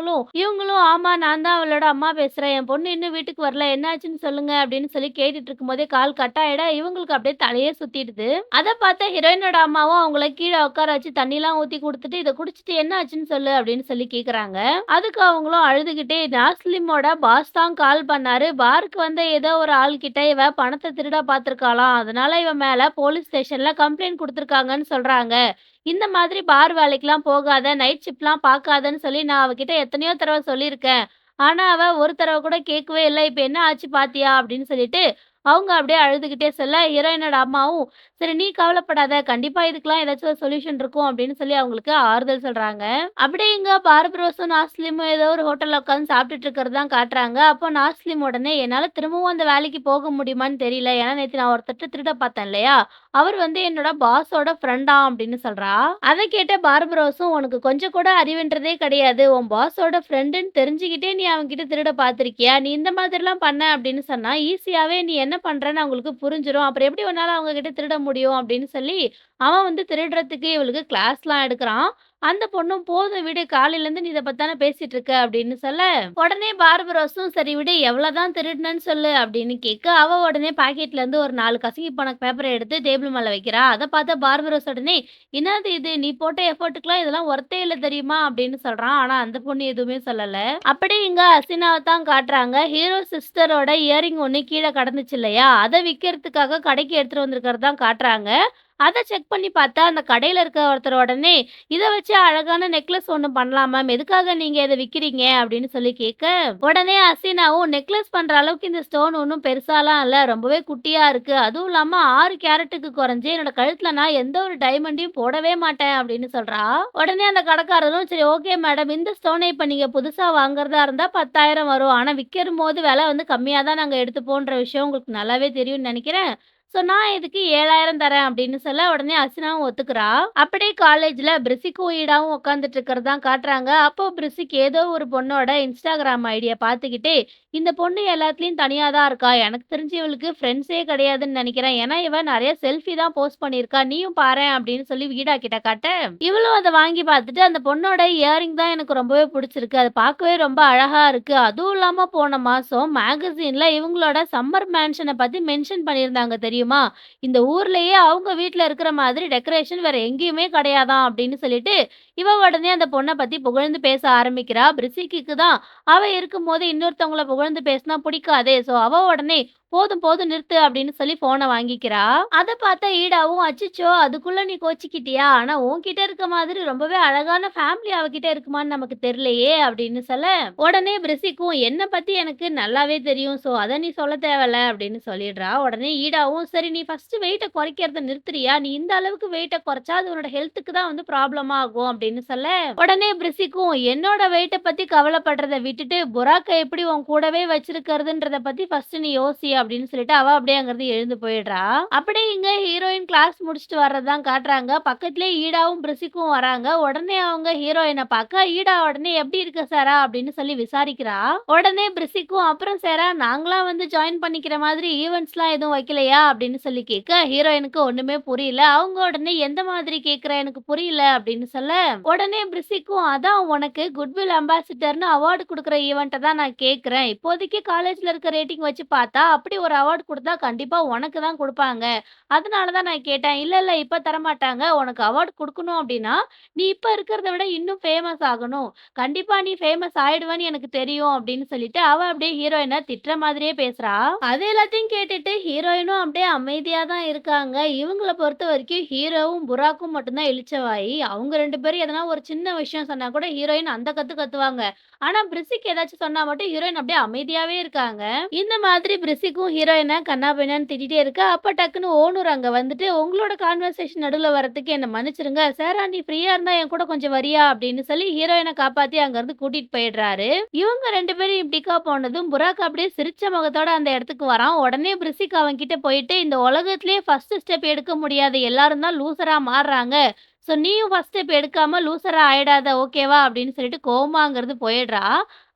இவங்களும் ஆமா நான் தான் அவளோட அம்மா பேசுறேன். என் பொண்ணு இன்னும் வீட்டுக்கு வரல. என்னாச்சுன்னு சொல்லுங்க அப்படின்னு சொல்லி கேட்டுட்டு இருக்கும்போதே கால் கட் ஆயிட, இவங்களுக்கு அப்படியே தலையே சுத்திடுது. அத பார்த்த ஹீரோயினோட அம்மாவும் அவங்கள கீழ உட்கார வச்சு தண்ணிலாம் ஊத்தி குடுத்துட்டு, "இத குடிச்சிட்டு என்ன ஆச்சுன்னு சொல்லு" அப்படின்னு சொல்லி கேட்குறாங்க. அதுக்கு அவங்களும் அழுதுகிட்டே, "நாஸ்லிமோட பாஸ் தான் கால் பண்ணாரு. பாருக்கு வந்த ஏதோ ஒரு ஆள்கிட்ட இவ பணத்த திருட பார்த்துருக்காளாம். அதனால இவ மேல போலீஸ் ஸ்டேஷன்ல கம்ப்ளைண்ட் குடுத்துருக்காங்கன்னு சொல்றாங்க. இந்த மாதிரி பார் வேலைக்குலாம் போகாத, நைட் ஷிஃப்ட்லாம் பார்க்காதன்னு சொல்லி நான் அவகிட்ட எத்தனையோ தடவ சொல்லியிருக்கேன். ஆனா, அவ ஒரு தடவ கூட கேட்கவே இல்ல. இப்ப என்ன ஆச்சு பார்த்தியா?" அப்படின்னு சொல்லிட்டு, அவங்க அப்படியே அழுதுகிட்டே சொல்ல, ஹீரோயினோட அம்மாவும், "சரி நீ கவலைப்படாத. கண்டிப்பா இதுக்கெல்லாம் ஏதாச்சும் ஒரு சொல்யூஷன் இருக்கும்." அப்படின்னு சொல்லி அவங்களுக்கு ஆறுதல் சொல்றாங்க. அப்படியே இங்க பார்பரோஸும், நாஸ்லிமும் ஏதோ ஒரு ஹோட்டல்ல உட்காந்து சாப்பிட்டுட்டு இருக்கிறது தான் காட்டுறாங்க. அப்போ நாஸ்லிம் உடனே, "என்னால திரும்பவும் அந்த வேலைக்கு போக முடியுமான்னு தெரியல. ஏன்னா நேத்து நான் ஒருத்தர்ட்ட திருட பார்த்தேன் இல்லையா? அவர் வந்து என்னோட பாஸோட ஃப்ரெண்டாம்." அப்படின்னு சொல்றா. அத கேட்ட பார்பரோஸும், "உனக்கு கொஞ்சம் கூட அறிவுன்றதே கிடையாது. உன் பாஸோட ஃப்ரெண்டுன்னு தெரிஞ்சுக்கிட்டே நீ அவன்கிட்ட திருட பார்த்திருக்கியா? நீ இந்த மாதிரிலாம் பண்ண அப்படின்னு சொன்னா, ஈஸியாவே நீ என்ன பண்றன்னு அவங்களுக்கு புரிஞ்சிரும். அப்புறம் எப்படி உன்னால அவங்க கிட்ட திருட முடியும்?" அப்படின்னு சொல்லி, அவன் வந்து திருடுறதுக்கு இவளுக்கு கிளாஸ்லாம் எடுக்குறான். அந்த பொண்ணும், "போதும் விடு. காலையிலேருந்து நீ இத பத்தி தானே பேசிட்டு இருக்க." அப்படின்னு சொல்ல, உடனே பார்பரோஸும், "சரி விடு. எவ்வளோதான் திருடுனன்னு சொல்லு." அப்படின்னு கேட்க, அவ உடனே பாக்கெட்லேருந்து ஒரு 4 கசங்கி போன பேப்பர எடுத்து டேபிள் மேல வைக்கிறா. அத பார்த்த பார்பரோஸ் உடனே, "என்னது இது? நீ போட்ட எஃபோர்ட்டுக்குலாம் இதெல்லாம் ஒர்த்தே இல்ல தெரியுமா?" அப்படின்னு சொல்றான். ஆனா அந்த பொண்ணு எதுவுமே சொல்லல. அப்படியே இங்க ஹசீனாவ தான் காட்டுறாங்க. ஹீரோ சிஸ்டரோட இயரிங் ஒண்ணு கீழ கடந்துச்சு இல்லையா? அத விக்கிறதுக்காக கடைக்கு எடுத்துட்டு வந்திருக்கிறத தான் காட்டுறாங்க. அத செக் பண்ணி பார்த்தா, அந்த கடையில இருக்க ஒருத்தர் உடனே, "இத வச்சு அழகான நெக்லஸ் ஒண்ணு பண்ணலாம் மேம். எதுக்காக நீங்க இத விக்கிறீங்க?" அப்படின்னு சொல்லி கேட்க, உடனே ஹசீனாவும், "நெக்லஸ் பண்ற அளவுக்கு இந்த ஸ்டோன் ஒண்ணும் பெருசாலாம் இல்ல. ரொம்பவே குட்டியா இருக்கு. அதுவும் இல்லாம 6 கேரட்டுக்கு குறைஞ்சு என்னோட கழுத்துல நான் எந்த ஒரு டைமண்டையும் போடவே மாட்டேன்." அப்படின்னு சொல்றா. உடனே அந்த கடைக்காரரும், "சரி ஓகே மேடம். இந்த ஸ்டோன இப்ப நீங்க புதுசா வாங்குறதா இருந்தா 10,000 வரும். ஆனா விக்கும்போது விலை வந்து கம்மியா தான் நாங்க எடுத்துப்போன்ற விஷயம் உங்களுக்கு நல்லாவே தெரியும்னு நெனைக்கிறேன். சோ நான் இதுக்கு 7,000 தரேன்." அப்படின்னு சொல்ல, உடனே அர்ச்சனாவும் ஒத்துக்கிறா. அப்படியே காலேஜ்ல பிரிசிக்கும் ஈடாவும் உட்காந்துட்டு இருக்கிறது தான் காட்டுறாங்க. அப்போ பிரிசிக் ஏதோ ஒரு பொண்ணோட இன்ஸ்டாகிராம் ஐடிய பார்த்துக்கிட்டே, "இந்த பொண்ணு எல்லாத்துலயும் தனியா தான் இருக்கா. எனக்கு தெரிஞ்சு இவளுக்கு ஃப்ரெண்ட்ஸே கிடையாதுன்னு நினைக்கிறேன். ஏன்னா இவ நெறைய செல்ஃபி தான் போஸ்ட் பண்ணியிருக்கா. நீயும் பாரேன்." அப்படின்னு சொல்லி வீடா கிட்ட காட்ட, இவளும் அத வாங்கி பார்த்துட்டு, "அந்த பொண்ணோட இயரிங் தான் எனக்கு ரொம்பவே புடிச்சிருக்கு. அது பார்க்கவே ரொம்ப அழகா இருக்கு. அதுவும் இல்லாம போன மாசம் மேகசின்ல இவங்களோட சம்மர் மேன்ஷன பத்தி மென்ஷன் பண்ணியிருந்தாங்க தெரியுமா? இந்த ஊர்லயே அவங்க வீட்ல இருக்கிற மாதிரி டெக்கரேஷன் வேற எங்கேயுமே கிடையாதாம்." அப்படின்னு சொல்லிட்டு, இவ உடனே அந்த பொண்ண பத்தி புகழ்ந்து பேச ஆரம்பிக்கிறா. பிரிசிக்கிக்கு தான் அவ இருக்கும்போது இன்னொருத்தவங்கள புகழ்ந்து பேசினா பிடிக்காதே. ஸோ அவ உடனே "போதும், போதும் நிறுத்து" அப்படின்னு சொல்லி ஃபோன வாங்கிக்கிறா. அத பார்த்த ஈடாவும், "அச்சச்சோ! அதுக்குள்ள நீ கோச்சிக்கிட்டியா? ஆனா உன்கிட்ட இருக்க மாதிரி ரொம்பவே அழகான ஃபேமிலி அவகிட்ட இருக்குமான்னு நமக்கு தெரியலையே" அப்படின்னு சொல்ல, உடனே பிரிசிக்கும், "என்ன பத்தி எனக்கு நல்லாவே தெரியும். ஸோ அத நீ சொல்ல தேவையில்ல" அப்படின்னு சொல்லிடுறா. உடனே ஈடாவும், "சரி நீ ஃபர்ஸ்ட்டு வெயிட்ட குறைக்கிறத நிறுத்துறியா? நீ இந்த அளவுக்கு வெயிட்ட குறைச்சா அது உன்னோட ஹெல்த்துக்கு தான் வந்து ப்ராப்ளமா ஆகும்" அப்படின்னு சொல்ல, உடனே பிரிசிக்கும், "என்னோட வெயிட்ட பத்தி கவலைப்படுறத விட்டுட்டு, புராக்க எப்படி உன் கூடவே வச்சிருக்கிறதுன்றத பத்தி ஃபர்ஸ்ட்டு நீ யோசி" அப்படின்னு சொல்லிட்டு அவ அப்படியே அங்கிருந்து எழுந்து போயிடுறா. அப்படியே இங்க ஹீரோயின் கிளாஸ் முடிச்சுட்டு வர்றதுதான் காட்டுறாங்க. பக்கத்திலேயே ஈடாவும், பிரிசிக்கும் வராங்க. உடனே அவங்க ஹீரோயின பார்க்க, ஈடா உடனே "எப்படி இருக்க சாரா?" அப்படின்னு சொல்லி விசாரிக்கிறா. உடனே பிரிசிக்கும், "அப்புறம் சாரா நாங்கலாம் வந்து ஜாயின் பண்ணிக்கிற மாதிரி ஈவென்ட்ஸ்லாம் எதுவும் வைக்கலையா?" அப்படின்னு சொல்லி கேட்க, ஹீரோயினுக்கு ஒண்ணுமே புரியல. அவங்க உடனே "எந்த மாதிரி கேட்கிற? எனக்கு புரியல" அப்படின்னு சொல்ல, உடனே பிரிசிக்கும், "அதான் உனக்கு குட்வில் அம்பாசிடர்ன்னு அவார்ட் குடுக்குற ஈவென்ட்ட தான் நான் கேட்கிறேன். இப்போதைக்கு காலேஜ்ல இருக்க ரேட்டிங் வச்சு பார்த்தா, அப்படி ஒரு அவார்ட் குடுத்தா கண்டிப்பா உனக்கு தான் குடுப்பாங்க. அதனால தான் நான் கேட்டேன்." "இல்ல, இல்ல இப்ப தரமாட்டாங்க. உனக்கு அவார்ட் குடுக்கணும் அப்படின்னா, நீ இப்ப இருக்கிறத விட இன்னும் ஃபேமஸ் ஆகணும். கண்டிப்பா நீ ஃபேமஸ் ஆயிடுவேன்னு எனக்கு தெரியும்." அப்படின்னு சொல்லிட்டு அவ அப்படியே ஹீரோயின திட்டுற மாதிரியே பேசுறா. அது எல்லாத்தையும் கேட்டுட்டு ஹீரோயினும் அப்படியே அமைதியா தான் இருக்காங்க. இவங்கள பொறுத்தவரைக்கும் ஹீரோவும், புராக்கும் மட்டும் தான் இளிச்சவாயி. அவங்க 2 பேரும் எதனா ஒரு சின்ன விஷயம் சொன்னா கூட ஹீரோயின் அந்த கத்து கத்துவாங்க. ஆனா பிரிசிக் ஏதாச்சும் சொன்னா மட்டும் ஹீரோயின் அப்படியே அமைதியாவே இருக்காங்க. இந்த மாதிரி பிரிசிக்கும் ஹீரோயின கன்னா பின்னான்னு திட்டிட்டே இருக்க, அப்ப டக்குன்னு ஓனூர் அங்க வந்துட்டு, "உங்களோட கான்வர்சேஷன் நடுவுல வரதுக்கு என்ன மன்னிச்சிடுங்க. சாரா நீ ஃப்ரீயா இருந்தா என் கூட கொஞ்சம் வரியா?" அப்படின்னு சொல்லி ஹீரோயின காப்பாத்தி அங்கருந்து கூட்டிட்டு போயிடுறாரு. இவங்க 2 பேரும் இப்படிக்கா போனதும், புராக் அப்படியே சிரிச்ச முகத்தோட அந்த இடத்துக்கு வரான். உடனே பிரிசிக் அவன்கிட்ட போயிட்டு, "இந்த உலகத்திலேயே ஃபர்ஸ்ட் ஸ்டெப் எடுக்க முடியாத எல்லாரும் தான் லூசரா மாறுறாங்க. ஸோ நீயும் ஃபர்ஸ்ட் ஸ்டெப் எடுக்காம லூசரா ஆயிடாத ஓகேவா?" அப்படின்னு சொல்லிட்டு கோவமா அங்கருந்து போயிடுறா.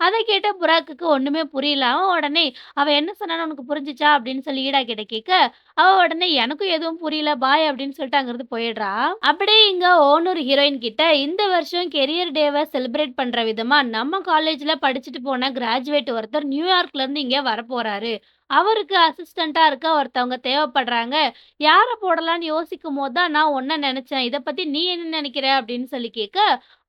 அத கேட்ட புராக்குக்கு ஒண்ணுமே புரியல. அவன் உடனே, "அவ என்ன சொன்னான்னு உனக்கு புரிஞ்சுச்சா?" அப்படின்னு சொல்லி ஈடா கிட்ட கேட்க, அவ உடனே, "எனக்கும் எதுவும் புரியல. பாய்" அப்படின்னு சொல்லிட்டு அங்கருந்து போயிடுறா. அப்படியே இங்க ஓனூர் ஹீரோயின் கிட்ட, "இந்த வருஷம் கெரியர் டேவ செலிப்ரேட் பண்ற விதமா நம்ம காலேஜ்ல படிச்சுட்டு போன கிராஜுவேட் ஒருத்தர் நியூயார்க்ல இருந்து இங்க வரப்போறாரு. அவருக்கு அசிஸ்டன்ட்டா இருக்க ஒருத்தவங்க தேவைப்படுறாங்க. யார போடலான்னு யோசிக்கும்போது தான் நான் உன்ன நெனச்சேன். இத பத்தி நீ என்ன நெனைக்கிற?" அப்படின்னு சொல்லி கேட்க,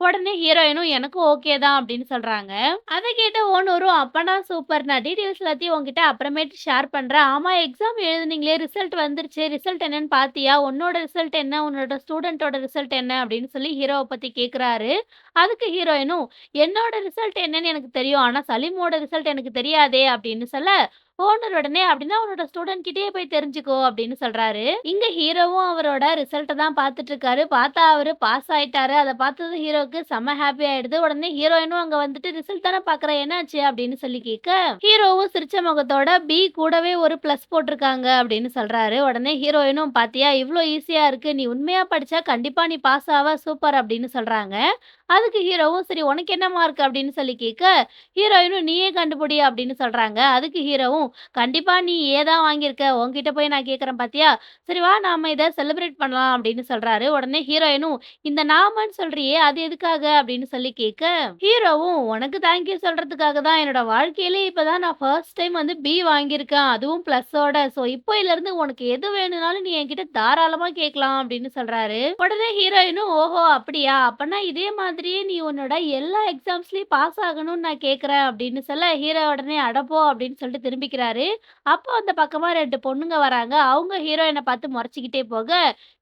உடனே ஹீரோயினும் "எனக்கும் ஓகே தான்" அப்படின்னு சொல்றாங்க. அத கேட்ட ஓனரும், "அப்பன்னா சூப்பர். நான் டீட்டெயில்ஸ் எல்லாத்தையும் உன்கிட்ட அப்புறமேட்டு ஷேர் பண்றேன். ஆமா எக்ஸாம் எழுதுனீங்களே ரிசல்ட் வந்துருச்சு. ரிசல்ட் என்னன்னு பார்த்தியா? உன்னோட ரிசல்ட் என்ன? உன்னோட ஸ்டூடண்ட்டோட ரிசல்ட் என்ன?" அப்படின்னு சொல்லி ஹீரோவ பத்தி கேட்குறாரு. அதுக்கு ஹீரோயினும், "என்னோட ரிசல்ட் என்னன்னு எனக்கு தெரியும். ஆனா சலீமோட ரிசல்ட் எனக்கு தெரியாதே" அப்படின்னு சொல்ல, ஓனர் உடனே, "அப்படின்னா உன்னோட ஸ்டூடண்ட் கிட்டயே போய் தெரிஞ்சுக்கோ" அப்படின்னு சொல்றாரு. இங்க ஹீரோவும் அவரோட ரிசல்ட்ட தான் பார்த்துட்டு இருக்காரு. பார்த்தா அவரு பாஸ் ஆயிட்டாரு. அத பார்த்ததும் ஹீரோவுக்கு செம்ம ஹாப்பி ஆயிடுது. உடனே ஹீரோயினும் அங்க வந்துட்டு, "ரிசல்ட் தானே பார்க்குறேன் என்னாச்சு?" அப்படின்னு சொல்லி கேட்க, ஹீரோவும் சிரிச்ச முகத்தோட, "பி கூடவே ஒரு பிளஸ் போட்டிருக்காங்க" அப்படின்னு சொல்றாரு. உடனே ஹீரோயினும், "பாத்தியா இவ்ளோ ஈஸியா இருக்கு. நீ உண்மையா படிச்சா கண்டிப்பா நீ பாஸ் ஆவ. சூப்பர்" அப்படின்னு சொல்றாங்க. அதுக்கு ஹீரோவும், "சரி உனக்கு என்ன மார்க்?" அப்படின்னு சொல்லி கேட்க, ஹீரோயினும், "நீயே கண்டுபிடி" அப்படின்னு சொல்றாங்க. அதுக்கு ஹீரோவும், "கண்டிப்பா நீ ஏ தான் வாங்கியிருக்க. உன்கிட்ட போய் நான் கேட்கிறேன் பாத்தியா? சரி வா நாம இத செலிப்ரேட் பண்ணலாம்" அப்படின்னு சொல்றாரு. உடனே ஹீரோயினும், "இந்த நாமன்னு சொல்றியே அது எதுக்காக?" அப்படின்னு சொல்லி கேட்க, ஹீரோவும், "உனக்கு தேங்க் யூ சொல்றதுக்காக தான். என்னோட வாழ்க்கையிலே இப்ப தான் நான் ஃபர்ஸ்ட் டைம் வந்து பி வாங்கியிருக்கேன். அதுவும் பிளஸ்ஸோட. ஸோ இப்போயிலருந்து உனக்கு எது வேணும்னாலும் நீ என்கிட்ட தாராளமா கேட்கலாம்" அப்படின்னு சொல்றாரு. உடனே ஹீரோயினும், "ஓஹோ! அப்படியா? அப்பன்னா இதே மாதிரியே நீ உன்னோட எல்லா எக்ஸாம்ஸ்லயும் பாஸ் ஆகணும்னு நான் கேட்கிறேன்" அப்படின்னு சொல்ல, ஹீரோ உடனே "அட போ" அப்படின்னு சொல்லிட்டு திரும்பிக்கிறாரு. அப்போ அந்த பக்கமா 2 பொண்ணுங்க வராங்க. அவங்க ஹீரோயின பார்த்து முறைச்சுக்கிட்டே போக,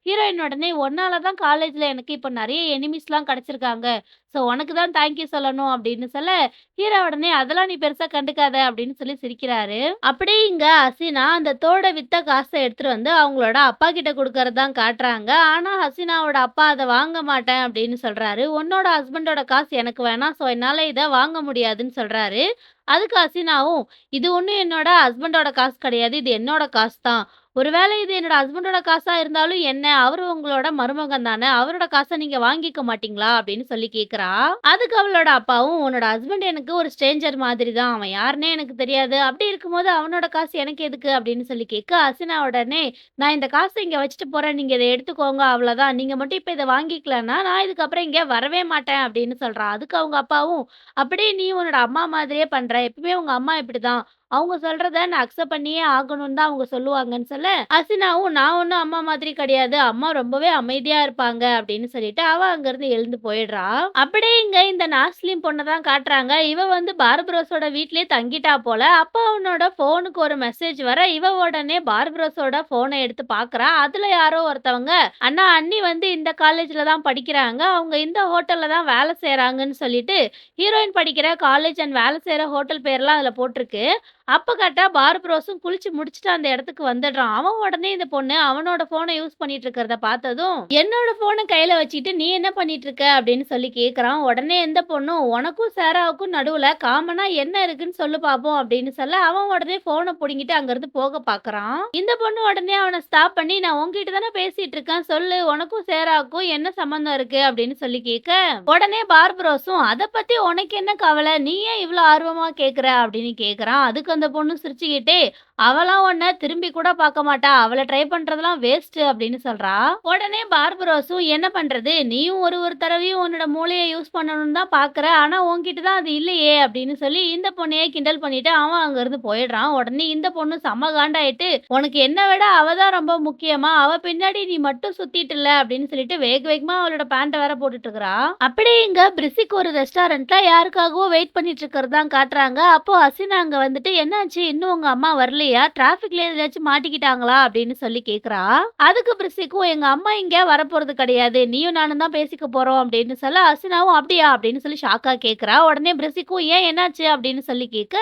ஹீரோயின் உடனே, "உன்னால தான் காலேஜ்ல எனக்கு இப்ப நெறைய எனிமீஸ்லாம் கிடைச்சிருக்காங்க. ஸோ உனக்கு தான் தேங்க் யூ சொல்லணும்" அப்படின்னு சொல்ல, ஹீரோ உடனே, "அதெல்லாம் நீ பெருசா கண்டுக்காத" அப்படின்னு சொல்லி சிரிக்கிறாரு. அப்படியே இங்க ஹசீனா அந்த தோட வித்த காச எடுத்துட்டு வந்து அவங்களோட அப்பா கிட்ட குடுக்கறது தான் காட்டுறாங்க. ஆனா ஹசீனாவோட அப்பா அத வாங்க மாட்டேன் அப்படின்னு சொல்றாரு. "உன்னோட ஹஸ்பண்டோட காசு எனக்கு வேணாம். ஸோ என்னால இத வாங்க முடியாதுன்னு" சொல்றாரு. அதுக்கு ஹசீனாவும், "இது ஒண்ணும் என்னோட ஹஸ்பண்டோட காசு கிடையாது. இது என்னோட காசு தான். ஒருவேளை இது என்னோட ஹஸ்பண்டோட காசா இருந்தாலும் என்ன? அவரு உங்களோட மருமகன் தானே! அவரோட காச நீங்க வாங்கிக்க மாட்டீங்களா?" அப்படின்னு சொல்லி கேட்கிறா. அதுக்கு அவளோட அப்பாவும், "உன்னோட ஹஸ்பண்ட் எனக்கு ஒரு ஸ்ட்ரேஞ்சர் மாதிரி தான். அவன் யாருன்னே எனக்கு தெரியாது. அப்படி இருக்கும்போது அவனோட காசு எனக்கு எதுக்கு?" அப்படின்னு சொல்லி கேட்க, ஹசீனா உடனே, "நான் இந்த காச இங்க வச்சுட்டு போறேன். நீங்க இத எடுத்துக்கோங்க அவ்வளதான். நீங்க மட்டும் இப்ப இத வாங்கிக்கலன்னா, நான் இதுக்கப்புறம் இங்க வரவே மாட்டேன்" அப்படின்னு சொல்றா. அதுக்கு அவங்க அப்பாவும், "அப்படியே நீ உன்னோட அம்மா மாதிரியே பண்ற. எப்பவுமே உங்க அம்மா இப்படிதான். அவங்க சொல்றத நான் அக்செப்ட் பண்ணியே ஆகணும்னு தான் அவங்க சொல்லுவாங்கன்னு சொல்ல, ஹசீனாவும் நான் ஒண்ணும் அம்மா மாதிரி கிடையாது. அம்மா ரொம்பவே அமைதியா இருப்பாங்க அப்படின்னு சொல்லிட்டு அவ அங்கருந்து எழுந்து போயிடுறா. அப்படியே இங்க இந்த நாஸ்லின் பொண்ண தான் காட்டுறாங்க. இவ வந்து பார்பரோஸோட வீட்லயே தங்கிட்டா போல. அப்ப அவனோட ஃபோனுக்கு ஒரு மெசேஜ் வர, இவ உடனே பார்பரோஸோட ஃபோன எடுத்து பார்க்குறா. அதுல யாரோ ஒருத்தவங்க, "அண்ணா, அண்ணி வந்து இந்த காலேஜ்ல தான் படிக்கிறாங்க. அவங்க இந்த ஹோட்டல்ல தான் வேலை செய்றாங்கன்னு" சொல்லிட்டு ஹீரோயின் படிக்கிற காலேஜ் அண்ட் வேலை செய்ற ஹோட்டல் பேர்லாம் அதுல போட்டிருக்கு. அப்ப கரெக்ட்டா பார்பரோஸும் குளிச்சு முடிச்சுட்டு அந்த இடத்துக்கு வந்துடுறான். அவன் உடனே இந்த பொண்ணு அவனோட ஃபோன யூஸ் பண்ணிட்டு இருக்கிறத பார்த்ததும், "என்னோட ஃபோன கையில வச்சுக்கிட்டு நீ என்ன பண்ணிட்டு இருக்க?" அப்படின்னு சொல்லி கேட்குறான். உடனே இந்த பொண்ணும், "உனக்கும் சாராவுக்கும் நடுவுல காமனா என்ன இருக்குன்னு சொல்லு பாப்போம்" அப்படின்னு சொல்ல, அவன் உடனே ஃபோன புடுங்கிட்டு அங்கிருந்து போக பார்க்குறான். இந்த பொண்ணு உடனே அவன ஸ்டாப் பண்ணி, "நான் உன்கிட்ட தானே பேசிட்டு இருக்கேன். சொல்லு, உனக்கும் சாராவுக்கும் என்ன சம்மந்தம் இருக்கு?" அப்படின்னு சொல்லி கேட்க, உடனே பார்பரோஸும், "அத பத்தி உனக்கு என்ன கவலை? நீ ஏன் இவ்ளோ ஆர்வமா கேட்குற?" அப்படின்னு கேட்குறான். அதுக்கு அந்த பொண்ணு சிரிச்சுக்கிட்டே, "அவளாம் உன்ன திரும்பி கூட பார்க்க மாட்டா. அவள ட்ரை பண்றதெல்லாம் வேஸ்ட்டு" அப்படின்னு சொல்றா. உடனே பார்பரோஸும், "என்ன பண்றது? நீயும் ஒரு ஒரு தடவையும் உன்னோட மூளைய யூஸ் பண்ணணும்னு தான் பார்க்குற. ஆனா உன்கிட்ட தான் அது இல்லையே" அப்படின்னு சொல்லி இந்த பொண்ணையே கிண்டல் பண்ணிட்டு அவன் அங்கருந்து போயிடுறான். உடனே இந்த பொண்ணு செம்ம காண்டாயிட்டு, "உனக்கு என்ன விட அவ தான் ரொம்ப முக்கியமா? அவ பின்னாடி நீ மட்டும் சுத்திட்டுல்ல" அப்படின்னு சொல்லிட்டு வேக வேகமா அவளோட பேண்ட்ட வேற போட்டுட்டு இருக்கிறா. அப்படியே இங்க பிரிசிக் ஒரு ரெஸ்டாரண்ட்ல யாருக்காகவோ வெயிட் பண்ணிட்டு இருக்கிறது தான் காட்டுறாங்க. அப்போ ஹசீனா அங்க வந்துட்டு, "என்னாச்சு? இன்னும் உங்க அம்மா வரலையா? டிராஃபிக்ல எதுலயாச்சும் மாட்டிக்கிட்டாங்களா?" அப்படின்னு சொல்லி கேட்குறா. அதுக்கு பிரிசிக்கும், "எங்க அம்மா இங்க வரப்போறது கிடையாது. நீயும் நானும் தான் பேசிக்க போறோம்" அப்படின்னு சொல்ல, ஹசீனாவும் "அப்படியா?" அப்படின்னு சொல்லி ஷாக்கா கேட்குறா. உடனே பிரிசிக்கும், "ஏன் என்னாச்சு?" அப்படின்னு சொல்லி கேட்க,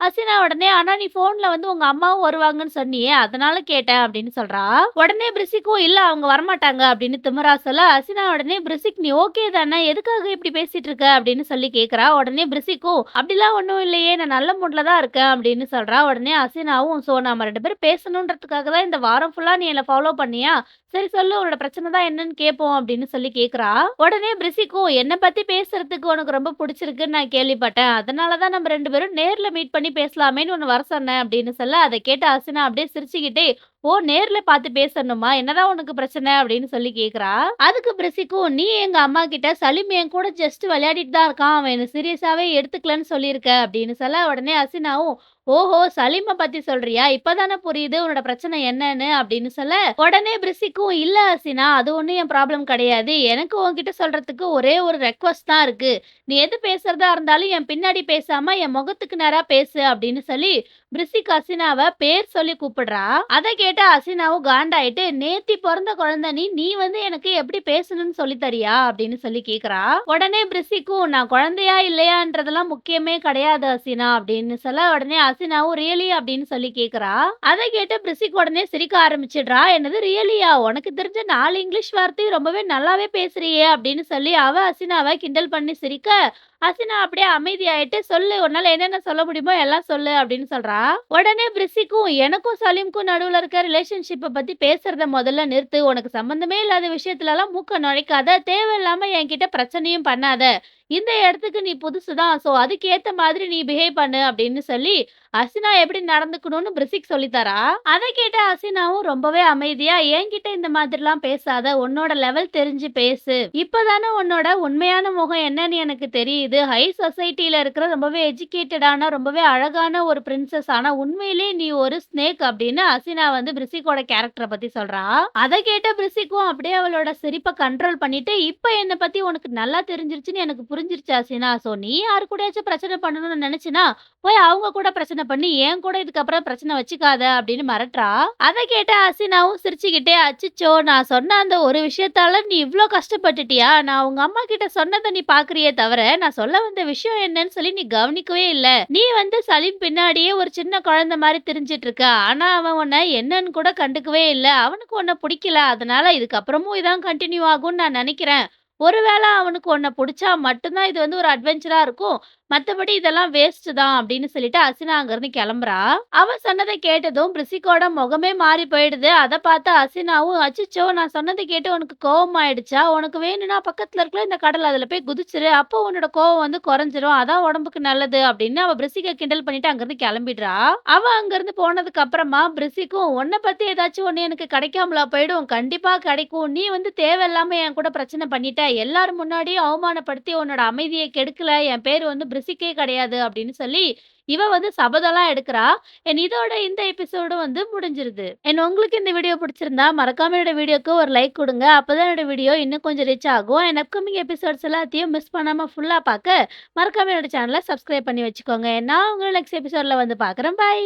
ஹசீனா உடனே, "ஆனா நீ ஃபோன்ல வந்து உங்க அம்மாவும் வருவாங்கன்னு சொன்னியே, அதனால கேட்டேன்" அப்படின்னு சொல்றா. உடனே பிரிசிக்கும், "இல்ல அவங்க வரமாட்டாங்க" அப்படின்னு திமிரா சொல்ல, ஹசீனா உடனே, "பிரிசிக், நீ ஓகே தானே? எதுக்காக இப்படி பேசிட்டு இருக்க?" அப்படின்னு சொல்லி கேட்குறா. உடனே பிரிசிக்கும், "அப்படிலாம் ஒண்ணும் இல்லையே, நான் நல்ல மூட்ல தான் இருக்கேன்" அப்படின்னு சொல்றா. உடனே ஹசீனாவும், "சோ நாம 2 பேரும் பேசணுன்றதுக்காக தான் இந்த வாரம் ஃபுல்லா நீ என்ன ஃபாலோ பண்ணியா? சரி சொல்லு, உன்னோட பிரச்சனை தான் என்னன்னு கேட்போம்" அப்படின்னு சொல்லி கேட்குறா. உடனே பிரிசிக்கும், "என்ன பத்தி பேசுறதுக்கு உனக்கு ரொம்ப புடிச்சிருக்குன்னு நான் கேள்விப்பட்டேன். அதனால தான் நம்ம 2 பேரும் நேர்ல மீட் பண்ணி பேசலாமேன்னு உன்ன வர சொன்னேன்" அப்படின்னு சொல்ல, அத கேட்ட ஹசீனா அப்படியே சிரிச்சுக்கிட்டே, "ஓ! நேர்ல பார்த்து பேசணுமா? என்னதான் உனக்கு பிரச்சனை?" அப்படின்னு சொல்லி கேட்குறா. அதுக்கு பிரிசிக்கும், "நீ எங்க அம்மா கிட்ட சலீம் என் கூட ஜஸ்ட் விளையாடிட்டு தான் இருக்கான். அவன் என்ன சீரியஸாவே எடுத்துக்கலன்னு சொல்லியிருக்க" அப்படின்னு சொல்ல, உடனே ஹசீனாவும், "ஓஹோ! சலீம பத்தி சொல்றியா? இப்பதானே புரியுது உன்னோட பிரச்சனை என்னன்னு" அப்படின்னு சொல்ல, உடனே பிரிசிக்கும், "இல்ல ஹசீனா, அது ஒண்ணும் என் ப்ராப்ளம் கிடையாது. எனக்கு உன்கிட்ட சொல்றதுக்கு ஒரே ஒரு ரெக்வெஸ்ட் தான் இருக்கு. நீ எது பேசுறதா இருந்தாலும் என் பின்னாடி பேசாம என் முகத்துக்கு நேரா பேசு" அப்படின்னு சொல்லி பிரிசிக் ஹசீனாவ பேர் சொல்லி கூப்பிடுறா. அத கேட்ட ஹசீனாவும் காண்டாயிட்டு, "நேத்தி பொறந்த குழந்தை நீ, நீ வந்து எனக்கு எப்படி பேசணும்னு சொல்லி தரியா?" அப்படின்னு சொல்லி கேட்கிறா. உடனே பிரிசிக்கும், "நான் குழந்தையா இல்லையான்றதெல்லாம் முக்கியமே கிடையாது ஹசீனா" அப்படின்னு சொல்ல, உடனே ஹசீனாவும் "ரியலி?" அப்படின்னு சொல்லி கேட்கிறா. அத கேட்டு பிரிசிக் உடனே சிரிக்க ஆரம்பிச்சிடுறா. "என்னது ரியலியா? உனக்கு தெரிஞ்ச 4 இங்கிலீஷ் வார்த்தையும் ரொம்பவே நல்லாவே பேசுறியே" அப்படின்னு சொல்லி அவ ஹசீனாவ கிண்டல் பண்ணி சிரிக்க, ஹசீனா அப்படியே அமைதியாயிட்டு, "சொல்லு, உன்னால என்னென்ன சொல்ல முடியுமோ எல்லாம் சொல்லு" அப்படின்னு சொல்றா. உடனே பிரிசிக்கும், "எனக்கும் சலீம்க்கும் நடுவுல இருக்க ரிலேஷன்ஷிப்ப பத்தி பேசுறத முதல்ல நிறுத்து. உனக்கு சம்மந்தமே இல்லாத விஷயத்துலலாம் மூக்க நுழைக்காத. தேவையில்லாம என்கிட்ட பிரச்சனையும் பண்ணாத. இந்த இடத்துக்கு நீ புதுசு தான். சோ அதுக்கு ஏத்த மாதிரி நீ பிஹேவ் பண்ணு" அப்படின்னு சொல்லி ஹசீனா எப்படி நடந்துக்கணும்னு பிரிசிக் சொல்லி தரா. அத கேட்ட ஹசீனாவும் ரொம்பவே அமைதியா, "என்கிட்ட இந்த மாதிரிலாம் பேசாத. உன்னோட லெவல் தெரிஞ்சு பேசு. இப்பதானே உன்னோட உண்மையான முகம் என்னன்னு எனக்கு தெரியுது. ஹை சொசைட்டில இருக்கிற ரொம்பவே எஜுகேட்டடான, ரொம்பவே அழகான ஒரு பிரின்சஸ். ஆனா உண்மையிலேயே நீ ஒரு ஸ்னேக்" அப்படின்னு ஹசீனா வந்து பிரிசிக்கோட கேரக்டர பத்தி சொல்றா. அத கேட்ட பிரிசிக்கும் அப்படியே அவளோட சிரிப்ப கண்ட்ரோல் பண்ணிட்டு, "இப்ப என்ன பத்தி உனக்கு நல்லா தெரிஞ்சிருச்சுன்னு எனக்கு புரிஞ்சிருச்சு ஹசீனா. சோ நீ யாரு கூடயாச்சும் பிரச்சனை பண்ணணும்னு நினைச்சினா, போய் அவங்க கூட பிரச்சனை பண்ணி, என் கூட இதுக்கப்புறம் பிரச்சனை வச்சுக்காத" அப்படின்னு மிரட்டுறா. அத கேட்ட ஹசீனாவும் சிரிச்சுக்கிட்டே, "அச்சச்சோ! நான் சொன்ன அந்த ஒரு விஷயத்தால நீ இவ்ளோ கஷ்டப்பட்டுட்டியா? நான் உங்க அம்மா கிட்ட சொன்னத நீ பார்க்குறியே தவிர, நான் சொல்ல வந்த விஷயம் என்னன்னு சொல்லி நீ கவனிக்கவே இல்ல. நீ வந்து சலீம் பின்னாடியே ஒரு சின்ன குழந்தை மாரி திரிஞ்சுட்டு இருக்க. ஆனா அவன் உன்ன என்னன்னு கூட கண்டுக்கவே இல்ல. அவனுக்கு உன்ன புடிக்கல. அதனால இதுக்கப்புறமும் இதான் கன்டின்யூ ஆகும்னு நான் நெனைக்கிறேன். ஒருவேள அவனுக்கு உன்ன புடிச்சா மட்டும் தான் இது வந்து ஒரு அட்வென்ச்சரா இருக்கும். மத்தபடி இதெல்லாம் வேஸ்ட் தான்" அப்படின்னு சொல்லிட்டு ஹசீனா அங்கிருந்து கிளம்புறா. அவ சொன்னத கேட்டதும் பிரிசிக்கோட முகமே மாறி போயிடுது. அத பார்த்த ஹசீனாவும், "அச்சச்சோ! நான் சொன்னத கேட்டு உனக்கு கோவமாயிடுச்சா? உனக்கு வேணும்னா பக்கத்துல இருக்கிற இந்த கடல், அதுல போய் குதிச்சிரு. அப்போ உன்னோட கோவம் வந்து குறைஞ்சிரும். அதான் உடம்புக்கு நல்லது" அப்படின்னு அவ பிரிசிக்க கிண்டல் பண்ணிட்டு அங்கிருந்து கிளம்பிடுறா. அவ அங்கிருந்து போனதுக்கு அப்புறமா பிரிசிக்கும், "உன்ன பத்தி ஏதாச்சும் ஒண்ணு எனக்கு கிடைக்காமலா போயிடும்? கண்டிப்பா கிடைக்கும். நீ வந்து தேவையில்லாம என் கூட பிரச்சனை பண்ணிட்ட. எல்லார் முன்னாடியும் அவமானப்படுத்தி உன்னோட அமைதிய கெடுக்கல. என் பேரு வந்து பிரிசிக்கே கிடையாது" அப்படின்னு சொல்லி இவ வந்து சபதம்லாம் எடுக்குறா. இதோட இந்த எபிசோடு வந்து முடிஞ்சிருது. உங்களுக்கு இந்த வீடியோ பிடிச்சிருந்தா மறக்காம என்னோட வீடியோக்கு ஒரு லைக் குடுங்க. அப்பதான் என்னோட வீடியோ இன்னும் கொஞ்சம் ரீச் ஆகும். அப்கமிங் எபிசோட்ஸ் எல்லாத்தையும் மிஸ் பண்ணாம ஃபுல்லா பாக்க மறக்காம என்னோட சேனல சப்ஸ்கிரைப் பண்ணி வச்சுக்கோங்க. நான் உங்கள நெக்ஸ்ட் எபிசோட்ல வந்து பாக்குறேன். பாய்.